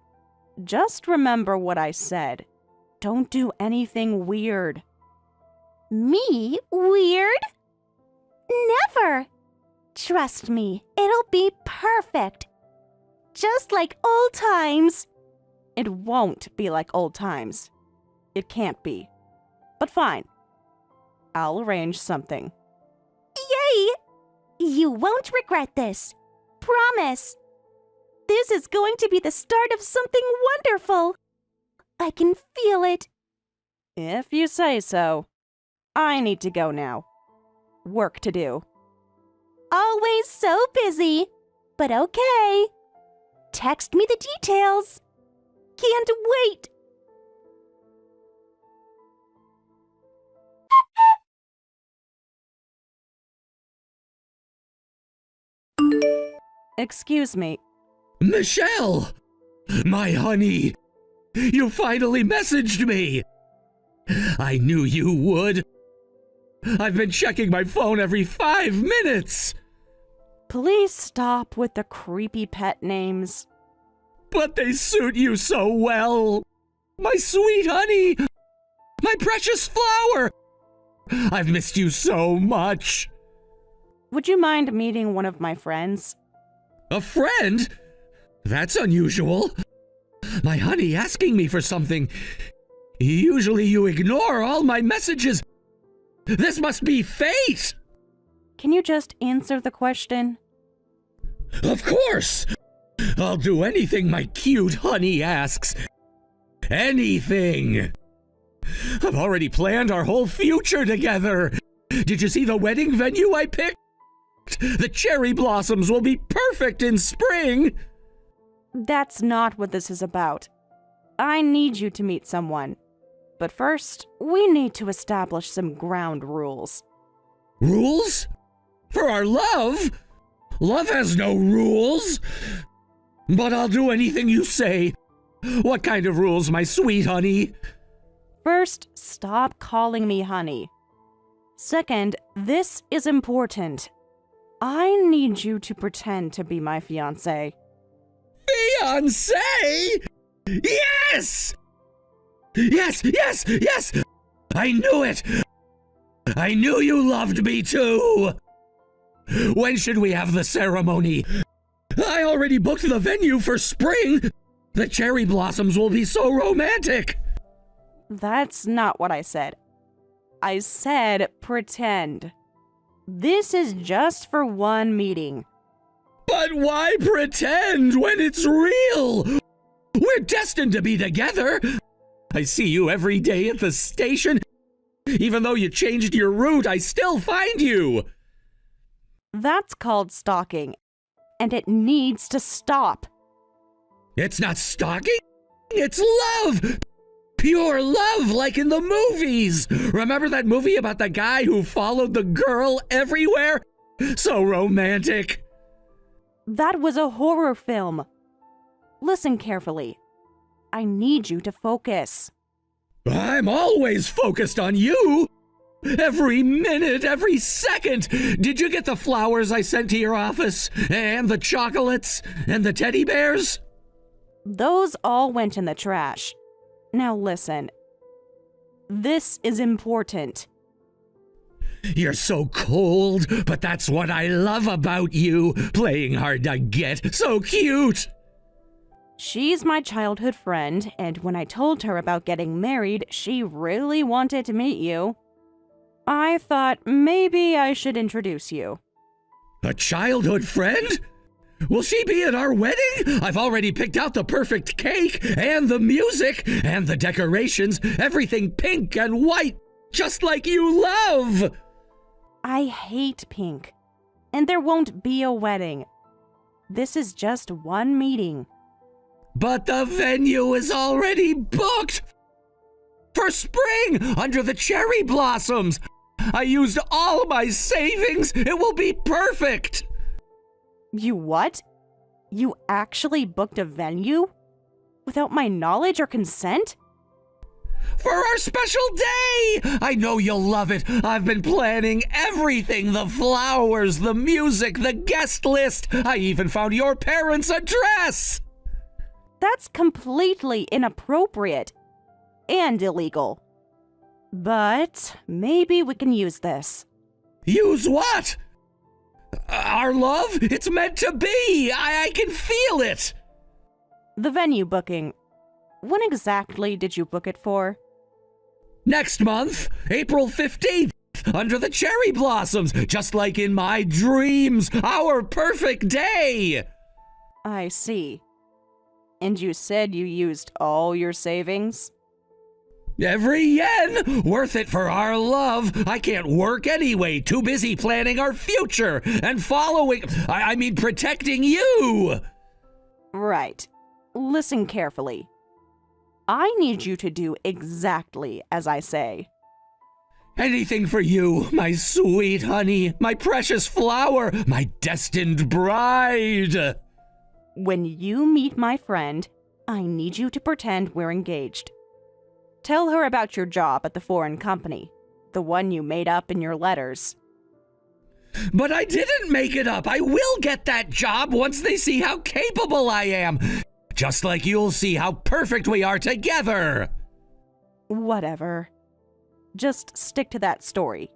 Just remember what I said. Don't do anything weird. Me? Weird? Never! Trust me, it'll be perfect. Just like old times. It won't be like old times. It can't be. But fine. I'll arrange something. Yay! You won't regret this. Promise. This is going to be the start of something wonderful. I can feel it. If you say so. I need to go now. Work to do. Always so busy. But okay. Text me the details. Can't wait. Excuse me. Michelle! My honey! You finally messaged me! I knew you would. I've been checking my phone every 5 minutes! Please stop with the creepy pet names. But they suit you so well! My sweet honey! My precious flower! I've missed you so much! Would you mind meeting one of my friends? A friend? That's unusual. My honey asking me for something. Usually you ignore all my messages. This must be fate! Can you just answer the question? Of course! I'll do anything my cute honey asks. Anything! I've already planned our whole future together. Did you see the wedding venue I picked? The cherry blossoms will be perfect in spring! That's not what this is about. I need you to meet someone. But first, we need to establish some ground rules. Rules? For our love? Love has no rules. But I'll do anything you say. What kind of rules, my sweet honey? First, stop calling me honey. Second, this is important. I need you to pretend to be my fiancé. Fiancé? Yes! Yes, yes, yes! I knew it! I knew you loved me too! When should we have the ceremony? I already booked the venue for spring! The cherry blossoms will be so romantic! That's not what I said. I said pretend. This is just for one meeting. But why pretend when it's real? We're destined to be together! I see you every day at the station. Even though you changed your route, I still find you! That's called stalking, and it needs to stop. It's not stalking, it's love! Pure love like in the movies! Remember that movie about the guy who followed the girl everywhere? So romantic! That was a horror film. Listen carefully. I need you to focus. I'm always focused on you! Every minute, every second! Did you get the flowers I sent to your office? And the chocolates? And the teddy bears? Those all went in the trash. Now listen. This is important. You're so cold, but that's what I love about you. Playing hard to get. So cute! She's my childhood friend, and when I told her about getting married, she really wanted to meet you. I thought maybe I should introduce you. A childhood friend? Will she be at our wedding? I've already picked out the perfect cake, and the music, and the decorations, everything pink and white, just like you love! I hate pink, and there won't be a wedding. This is just one meeting. But the venue is already booked! For spring, under the cherry blossoms! I used all my savings! It will be perfect! You what? You actually booked a venue? Without my knowledge or consent? For our special day! I know you'll love it. I've been planning everything. The flowers, the music, the guest list. I even found your parents' address! That's completely inappropriate. And illegal. But maybe we can use this. Use what? Our love? It's meant to be! I can feel it! The venue booking. When exactly did you book it for? Next month, April 15th, under the cherry blossoms, just like in my dreams, our perfect day! I see. And you said you used all your savings? Every yen! Worth it for our love! I can't work anyway, too busy planning our future and protecting you! Right. Listen carefully. I need you to do exactly as I say. Anything for you, my sweet honey, my precious flower, my destined bride! When you meet my friend, I need you to pretend we're engaged. Tell her about your job at the foreign company, the one you made up in your letters. But I didn't make it up! I will get that job once they see how capable I am! Just like you'll see how perfect we are together! Whatever. Just stick to that story.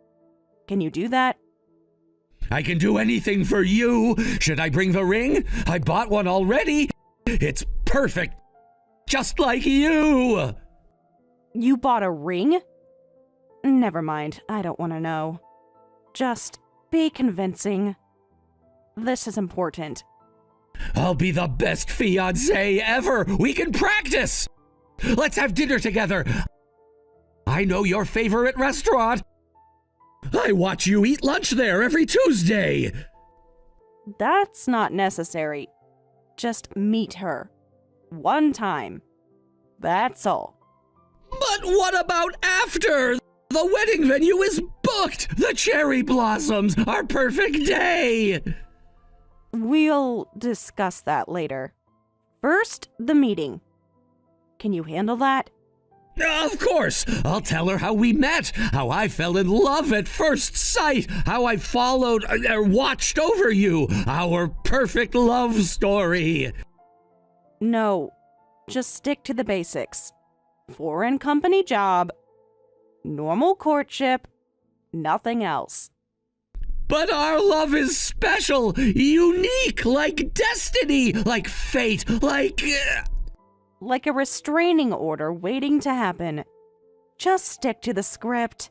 Can you do that? I can do anything for you! Should I bring the ring? I bought one already! It's perfect! Just like you! You bought a ring? Never mind, I don't want to know. Just be convincing. This is important. I'll be the best fiancé ever! We can practice! Let's have dinner together! I know your favorite restaurant! I watch you eat lunch there every Tuesday! That's not necessary. Just meet her. One time. That's all. But what about after? The wedding venue is booked! The cherry blossoms! Our perfect day! We'll discuss that later. First, the meeting. Can you handle that? Of course! I'll tell her how we met, how I fell in love at first sight, how I watched over you, our perfect love story. No, just stick to the basics. Foreign company job, normal courtship, nothing else. But our love is special, unique, like destiny, like fate, like a restraining order waiting to happen. Just stick to the script.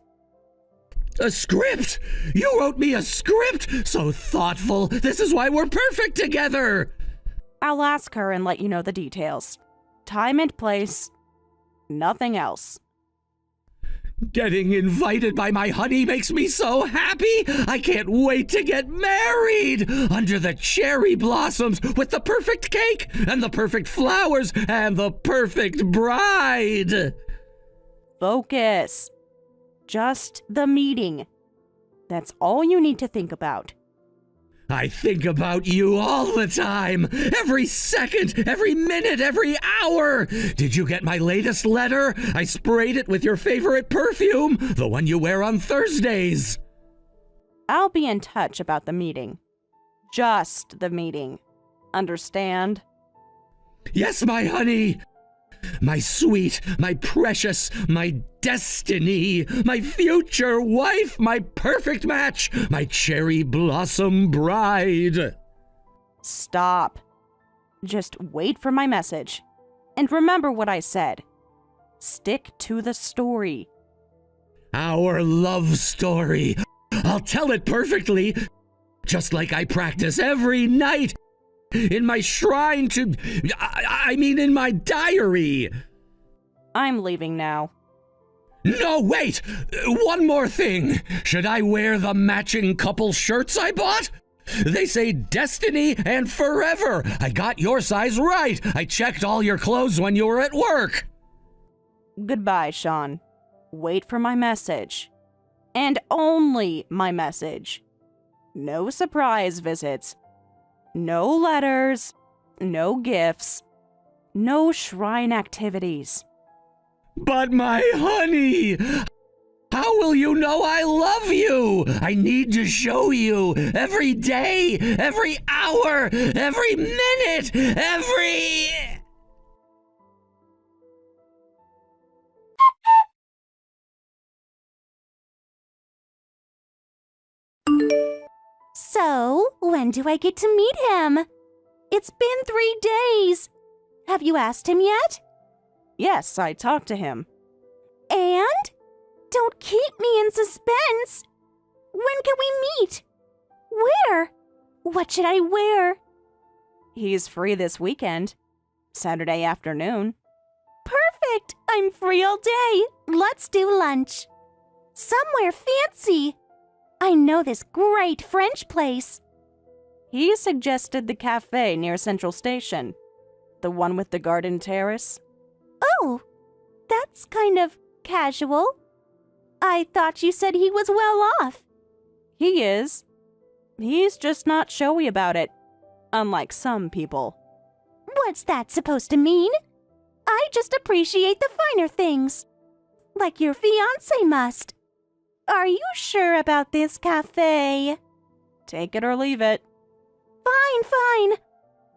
A script? You wrote me a script? So thoughtful. This is why we're perfect together. I'll ask her and let you know the details. Time and place. Nothing else. Getting invited by my honey makes me so happy. I can't wait to get married under the cherry blossoms with the perfect cake and the perfect flowers and the perfect bride. Focus. Just the meeting. That's all you need to think about. I think about you all the time, every second, every minute, every hour. Did you get my latest letter? I sprayed it with your favorite perfume, the one you wear on Thursdays. I'll be in touch about the meeting. Just the meeting. Understand? Yes, my honey. My sweet, my precious, my destiny, my future wife, my perfect match, my cherry blossom bride. Stop. Just wait for my message. And remember what I said. Stick to the story. Our love story. I'll tell it perfectly, just like I practice every night. In my shrine in my diary. I'm leaving now. No, wait! One more thing. Should I wear the matching couple shirts I bought? They say destiny and forever. I got your size right. I checked all your clothes when you were at work. Goodbye, Sean. Wait for my message. And only my message. No surprise visits. No letters, no gifts, no shrine activities. But my honey, how will you know I love you? I need to show you every day, every hour, every minute, every... So, when do I get to meet him? It's been 3 days. Have you asked him yet? Yes, I talked to him. And? Don't keep me in suspense. When can we meet? Where? What should I wear? He's free this weekend. Saturday afternoon. Perfect! I'm free all day. Let's do lunch. Somewhere fancy. I know this great French place. He suggested the cafe near Central Station. The one with the garden terrace. Oh, that's kind of casual. I thought you said he was well off. He is. He's just not showy about it, unlike some people. What's that supposed to mean? I just appreciate the finer things, like your fiancé must. Are you sure about this cafe? Take it or leave it. Fine.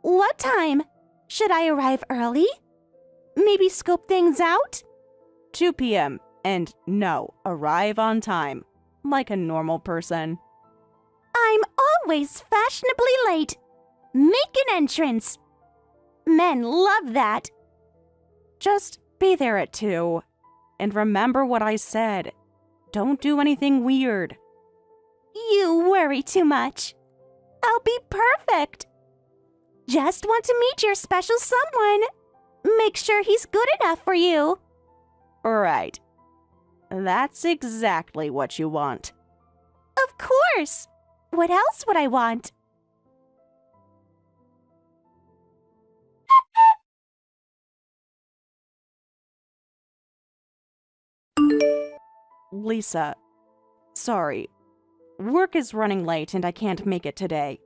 What time? Should I arrive early? Maybe scope things out? 2 p.m. And no, arrive on time, like a normal person. I'm always fashionably late. Make an entrance. Men love that. Just be there at 2. And remember what I said. Don't do anything weird. You worry too much. I'll be perfect. Just want to meet your special someone. Make sure he's good enough for you. Right. That's exactly what you want. Of course. What else would I want? Lisa, sorry. Work is running late and I can't make it today.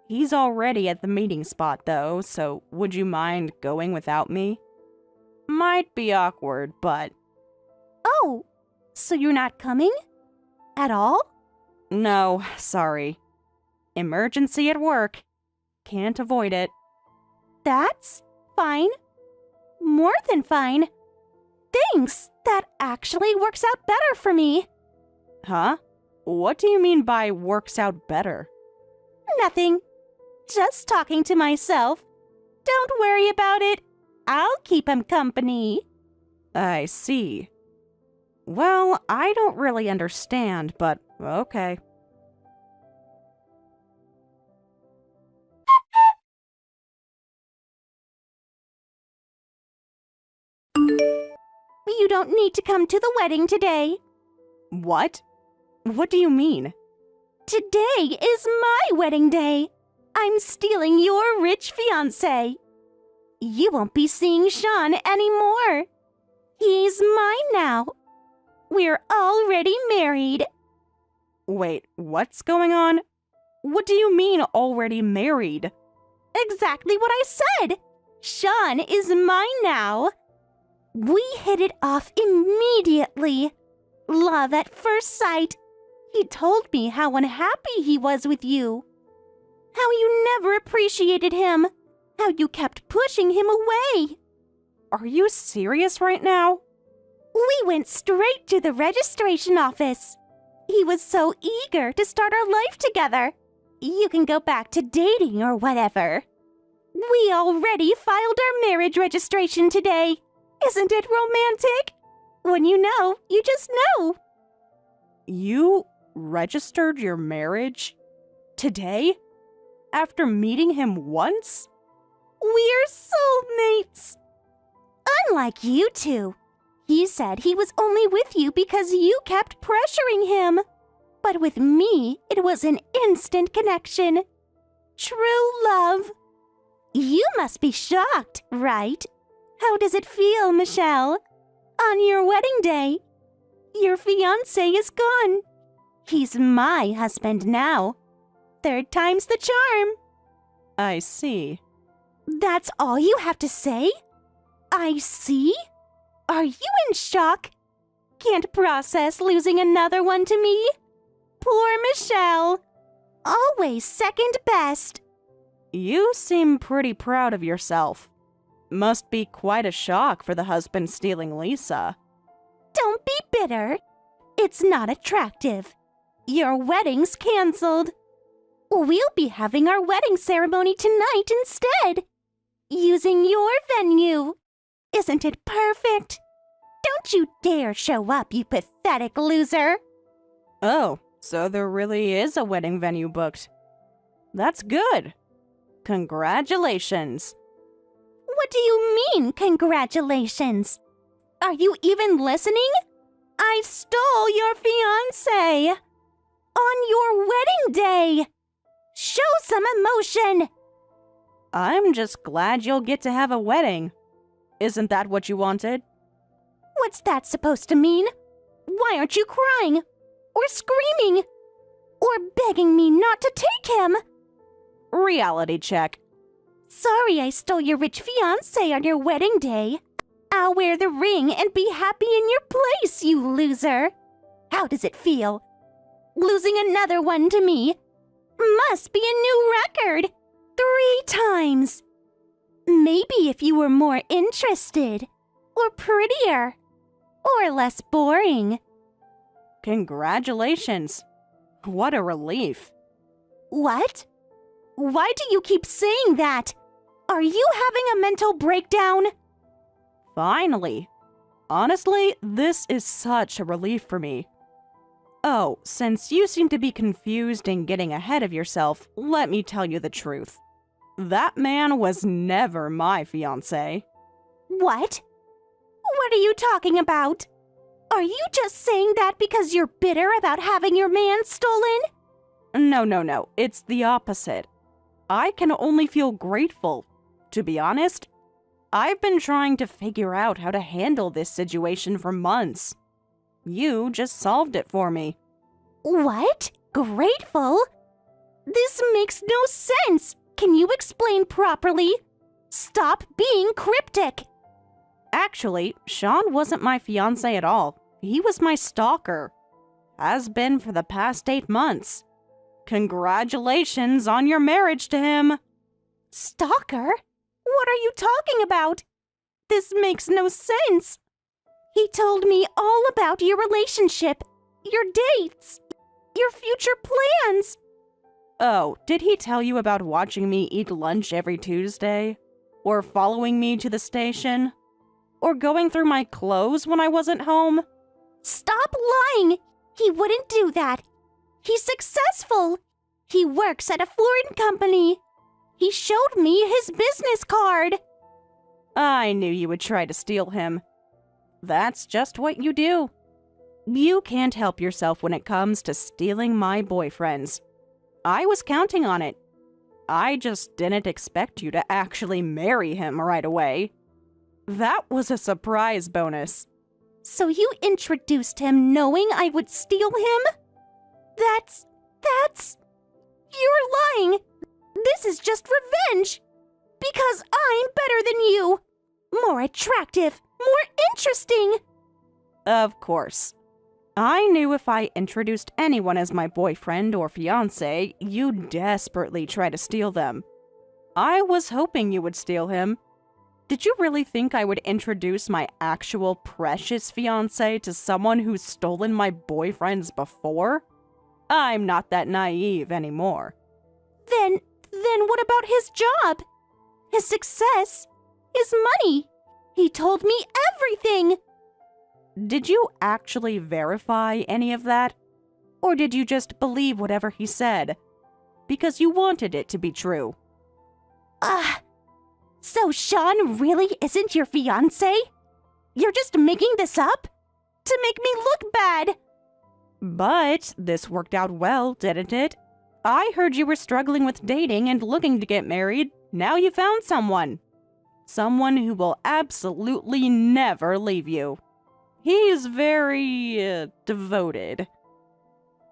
He's already at the meeting spot though, so would you mind going without me? Might be awkward, but... Oh, so you're not coming? At all? No, sorry. Emergency at work. Can't avoid it. That's fine. More than fine. Thanks. That actually works out better for me. Huh? What do you mean by works out better? Nothing. Just talking to myself. Don't worry about it. I'll keep him company. I see. Well, I don't really understand, but okay. You don't need to come to the wedding today. What? What do you mean? Today is my wedding day. I'm stealing your rich fiancé. You won't be seeing Sean anymore. He's mine now. We're already married. Wait, what's going on? What do you mean already married? Exactly what I said. Sean is mine now. We hit it off immediately. Love at first sight. He told me how unhappy he was with you. How you never appreciated him. How you kept pushing him away. Are you serious right now? We went straight to the registration office. He was so eager to start our life together. You can go back to dating or whatever. We already filed our marriage registration today. Isn't it romantic? When you know, you just know. You registered your marriage? Today? After meeting him once? We're soulmates. Unlike you two. He said he was only with you because you kept pressuring him. But with me, it was an instant connection. True love. You must be shocked, right? How does it feel, Michelle? On your wedding day, your fiancé is gone. He's my husband now. 3rd time's the charm. I see. That's all you have to say? I see? Are you in shock? Can't process losing another one to me? Poor Michelle. Always second best. You seem pretty proud of yourself. Must be quite a shock for the husband stealing Lisa. Don't be bitter. It's not attractive. Your wedding's canceled. We'll be having our wedding ceremony tonight instead, using your venue. Isn't it perfect? Don't you dare show up, you pathetic loser. Oh, so there really is a wedding venue booked. That's good. Congratulations. What do you mean, congratulations? Are you even listening? I stole your fiancé on your wedding day. Show some emotion. I'm just glad you'll get to have a wedding. Isn't that what you wanted? What's that supposed to mean? Why aren't you crying? Or screaming? Or begging me not to take him? Reality check. Sorry I stole your rich fiancé on your wedding day. I'll wear the ring and be happy in your place, you loser. How does it feel? Losing another one to me? Must be a new record. 3 times. Maybe if you were more interested, or prettier, or less boring. Congratulations. What a relief. What? Why do you keep saying that? Are you having a mental breakdown? Finally. Honestly, this is such a relief for me. Oh, since you seem to be confused and getting ahead of yourself, let me tell you the truth. That man was never my fiancé. What? What are you talking about? Are you just saying that because you're bitter about having your man stolen? No. It's the opposite. I can only feel grateful. To be honest, I've been trying to figure out how to handle this situation for months. You just solved it for me. What? Grateful? This makes no sense. Can you explain properly? Stop being cryptic. Actually, Sean wasn't my fiancé at all. He was my stalker. Has been for the past 8 months. Congratulations on your marriage to him. Stalker? What are you talking about? This makes no sense. He told me all about your relationship, your dates, your future plans. Oh, did he tell you about watching me eat lunch every Tuesday? Or following me to the station? Or going through my clothes when I wasn't home? Stop lying! He wouldn't do that. He's successful. He works at a foreign company. He showed me his business card. I knew you would try to steal him. That's just what you do. You can't help yourself when it comes to stealing my boyfriends. I was counting on it. I just didn't expect you to actually marry him right away. That was a surprise bonus. So you introduced him knowing I would steal him? That's... You're lying! This is just revenge! Because I'm better than you! More attractive, more interesting! Of course. I knew if I introduced anyone as my boyfriend or fiancé, you'd desperately try to steal them. I was hoping you would steal him. Did you really think I would introduce my actual precious fiancé to someone who's stolen my boyfriends before? I'm not that naive anymore. Then what about his job? His success? His money? He told me everything! Did you actually verify any of that? Or did you just believe whatever he said? Because you wanted it to be true. So Sean really isn't your fiancé? You're just making this up? To make me look bad? But this worked out well, didn't it? I heard you were struggling with dating and looking to get married. Now you found someone. Someone who will absolutely never leave you. He's very, devoted.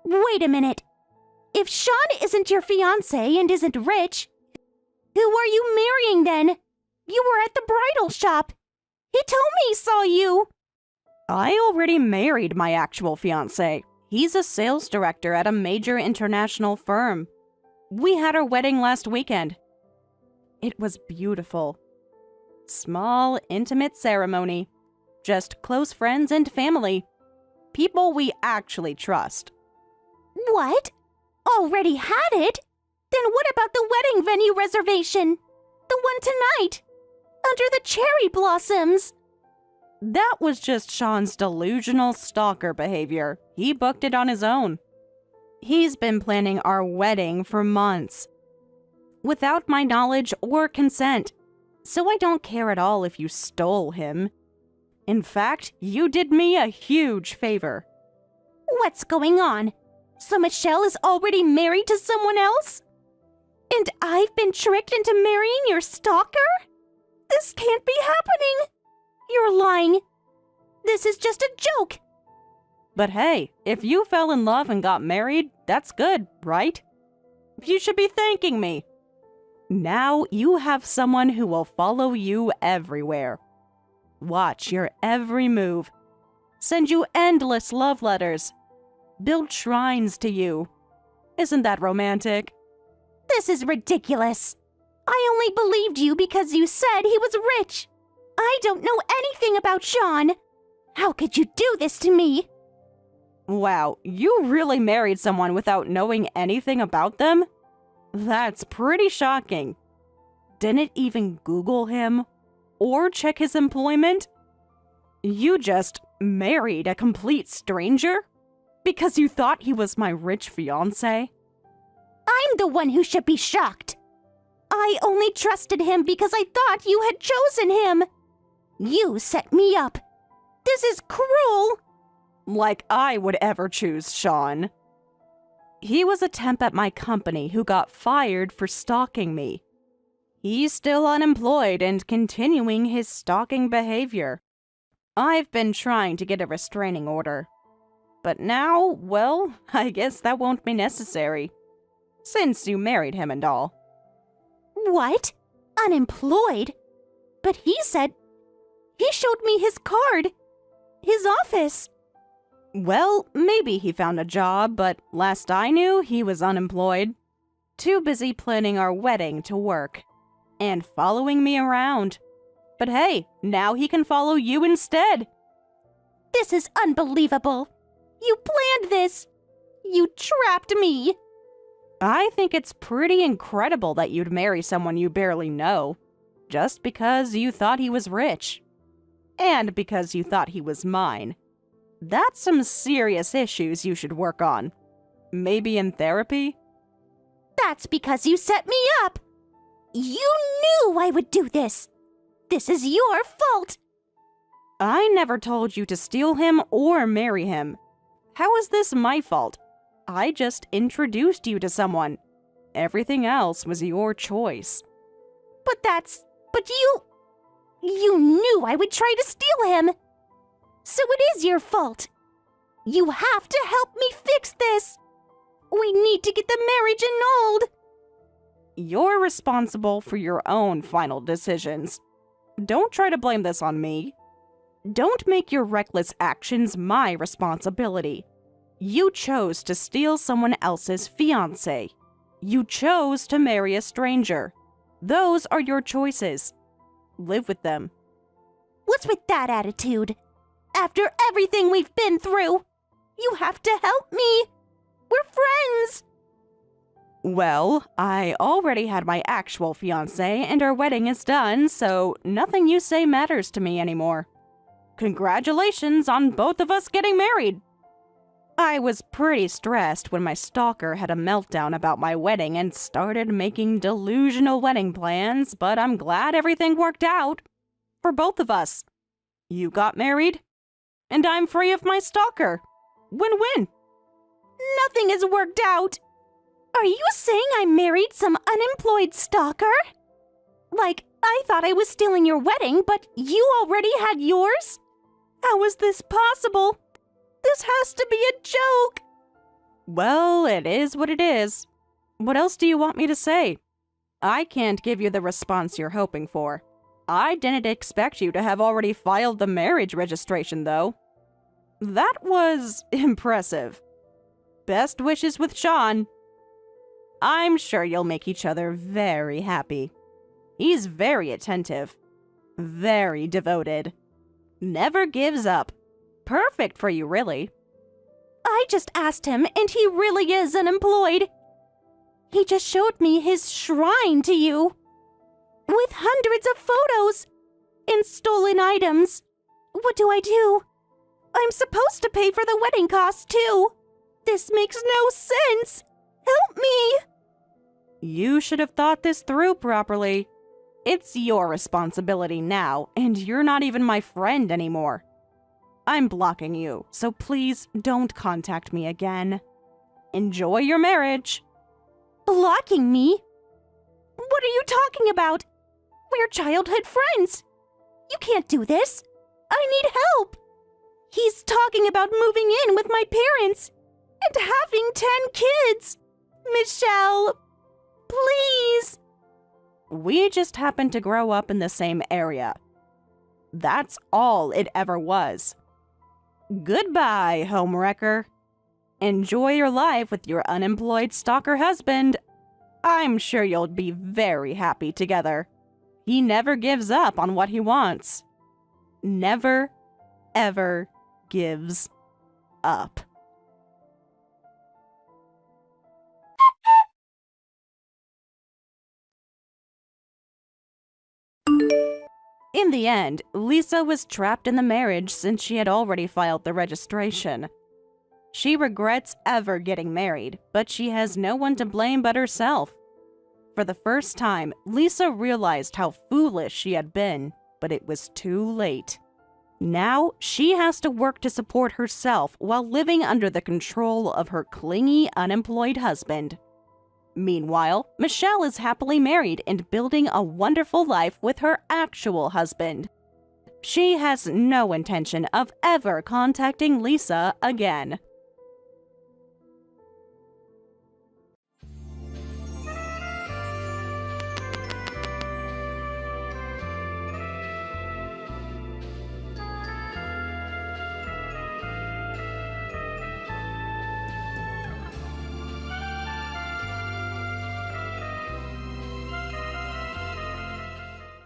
Wait a minute. If Sean isn't your fiancé and isn't rich, who are you marrying then? You were at the bridal shop. He told me he saw you. I already married my actual fiancé. He's a sales director at a major international firm. We had our wedding last weekend. It was beautiful. Small, intimate ceremony. Just close friends and family. People we actually trust. What? Already had it? Then what about the wedding venue reservation? The one tonight? Under the cherry blossoms? That was just Sean's delusional stalker behavior. He booked it on his own. He's been planning our wedding for months, without my knowledge or consent. So I don't care at all if you stole him. In fact, you did me a huge favor. What's going on? So Michelle is already married to someone else? And I've been tricked into marrying your stalker? This can't be happening. You're lying. This is just a joke. But hey, if you fell in love and got married, that's good, right? You should be thanking me. Now you have someone who will follow you everywhere. Watch your every move. Send you endless love letters. Build shrines to you. Isn't that romantic? This is ridiculous. I only believed you because you said he was rich. I don't know anything about Sean. How could you do this to me? Wow, you really married someone without knowing anything about them? That's pretty shocking. Didn't even Google him or check his employment? You just married a complete stranger? Because you thought he was my rich fiancé? I'm the one who should be shocked. I only trusted him because I thought you had chosen him. You set me up. This is cruel. Like I would ever choose Sean. He was a temp at my company who got fired for stalking me. He's still unemployed and continuing his stalking behavior. I've been trying to get a restraining order. But now, well, I guess that won't be necessary. Since you married him and all. What? Unemployed? But he showed me his card. His office. Well, maybe he found a job, but last I knew, he was unemployed. Too busy planning our wedding to work. And following me around. But hey, now he can follow you instead. This is unbelievable. You planned this. You trapped me. I think it's pretty incredible that you'd marry someone you barely know. Just because you thought he was rich. And because you thought he was mine. That's some serious issues you should work on. Maybe in therapy? That's because you set me up. You knew I would do this. This is your fault. I never told you to steal him or marry him. How is this my fault? I just introduced you to someone. Everything else was your choice. But you knew I would try to steal him. So it is your fault. You have to help me fix this. We need to get the marriage annulled. You're responsible for your own final decisions. Don't try to blame this on me. Don't make your reckless actions my responsibility. You chose to steal someone else's fiancé. You chose to marry a stranger. Those are your choices. Live with them. What's with that attitude? After everything we've been through, you have to help me. We're friends. Well, I already had my actual fiancé and our wedding is done, so nothing you say matters to me anymore. Congratulations on both of us getting married. I was pretty stressed when my stalker had a meltdown about my wedding and started making delusional wedding plans, but I'm glad everything worked out. For both of us. You got married, and I'm free of my stalker. Win-win. Nothing has worked out. Are you saying I married some unemployed stalker? Like, I thought I was stealing your wedding, but you already had yours? How is this possible? This has to be a joke. Well, it is what it is. What else do you want me to say? I can't give you the response you're hoping for. I didn't expect you to have already filed the marriage registration, though. That was impressive. Best wishes with Sean. I'm sure you'll make each other very happy. He's very attentive. Very devoted. Never gives up. Perfect for you, really. I just asked him, and he really is unemployed. He just showed me his shrine to you, with hundreds of photos and stolen items. What do I do? I'm supposed to pay for the wedding costs too. This makes no sense. Help me! You should have thought this through properly. It's your responsibility now, and you're not even my friend anymore. I'm blocking you, so please don't contact me again. Enjoy your marriage. Blocking me? What are you talking about? We're childhood friends. You can't do this. I need help. He's talking about moving in with my parents and having 10 kids. Michelle, please. We just happened to grow up in the same area. That's all it ever was. Goodbye, homewrecker. Enjoy your life with your unemployed stalker husband. I'm sure you'll be very happy together. He never gives up on what he wants. Never, ever gives up. In the end, Lisa was trapped in the marriage since she had already filed the registration. She regrets ever getting married, but she has no one to blame but herself. For the first time, Lisa realized how foolish she had been, but it was too late. Now, she has to work to support herself while living under the control of her clingy, unemployed husband. Meanwhile, Michelle is happily married and building a wonderful life with her actual husband. She has no intention of ever contacting Lisa again.